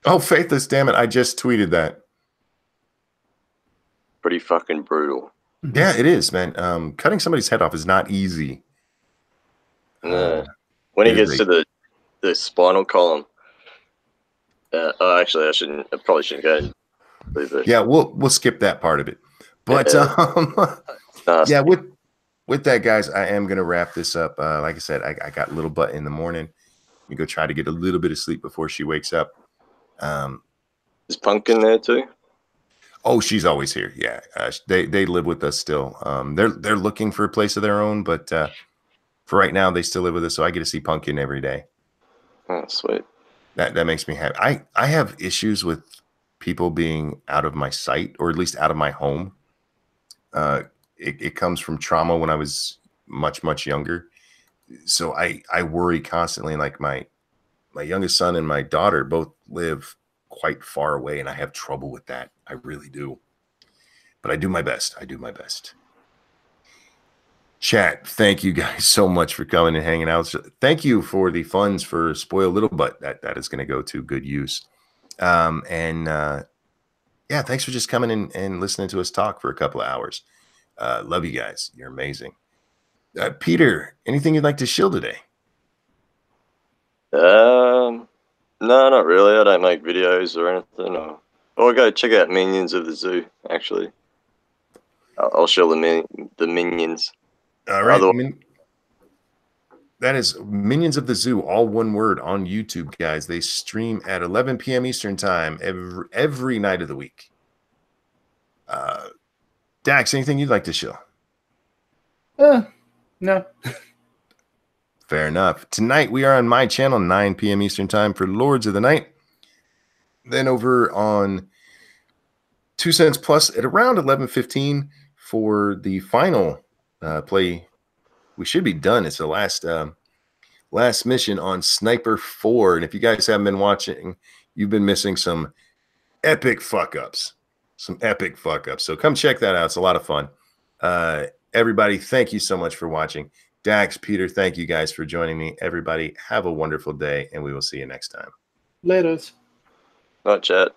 Oh, Faithless, damn it! I just tweeted that. Pretty fucking brutal. Yeah, it is, man. Cutting somebody's head off is not easy. No. When he gets to the spinal column. Actually, I probably shouldn't go and do that. Yeah, we'll skip that part of it. But yeah, with that, guys, I am gonna wrap this up. Like I said, I got little butt in the morning. We go try to get a little bit of sleep before she wakes up. Is Pumpkin there too? Oh, she's always here. Yeah, they live with us still. They're looking for a place of their own, but for right now, they still live with us. So I get to see Pumpkin every day. Oh, sweet. That makes me happy. I have issues with people being out of my sight, or at least out of my home. It comes from trauma when I was much younger. So I worry constantly. Like my youngest son and my daughter both live quite far away, and I have trouble with that. I really do. But I do my best. Chat, thank you guys so much for coming and hanging out. Thank you for the funds for Spoil Little Butt. That is going to go to good use. Yeah, thanks for just coming and listening to us talk for a couple of hours. Love you guys. You're amazing. Peter, anything you'd like to shill today? No, not really. I don't make videos or anything. Or go check out Minions of the Zoo, actually. I'll show the Minions. All right. That is Minions of the Zoo, all one word, on YouTube, guys. They stream at 11 p.m. Eastern time every night of the week. Dax, anything you'd like to show? No. Fair enough. Tonight we are on my channel, 9 p.m. Eastern time for Lords of the Night. Then over on 2 Cents Plus at around 11:15 for the final play. We should be done. It's the last mission on Sniper 4. And if you guys haven't been watching, you've been missing some epic fuck-ups. So come check that out. It's a lot of fun. Everybody, thank you so much for watching. Dax, Peter, thank you guys for joining me. Everybody, have a wonderful day, and we will see you next time. Laters. Not chat.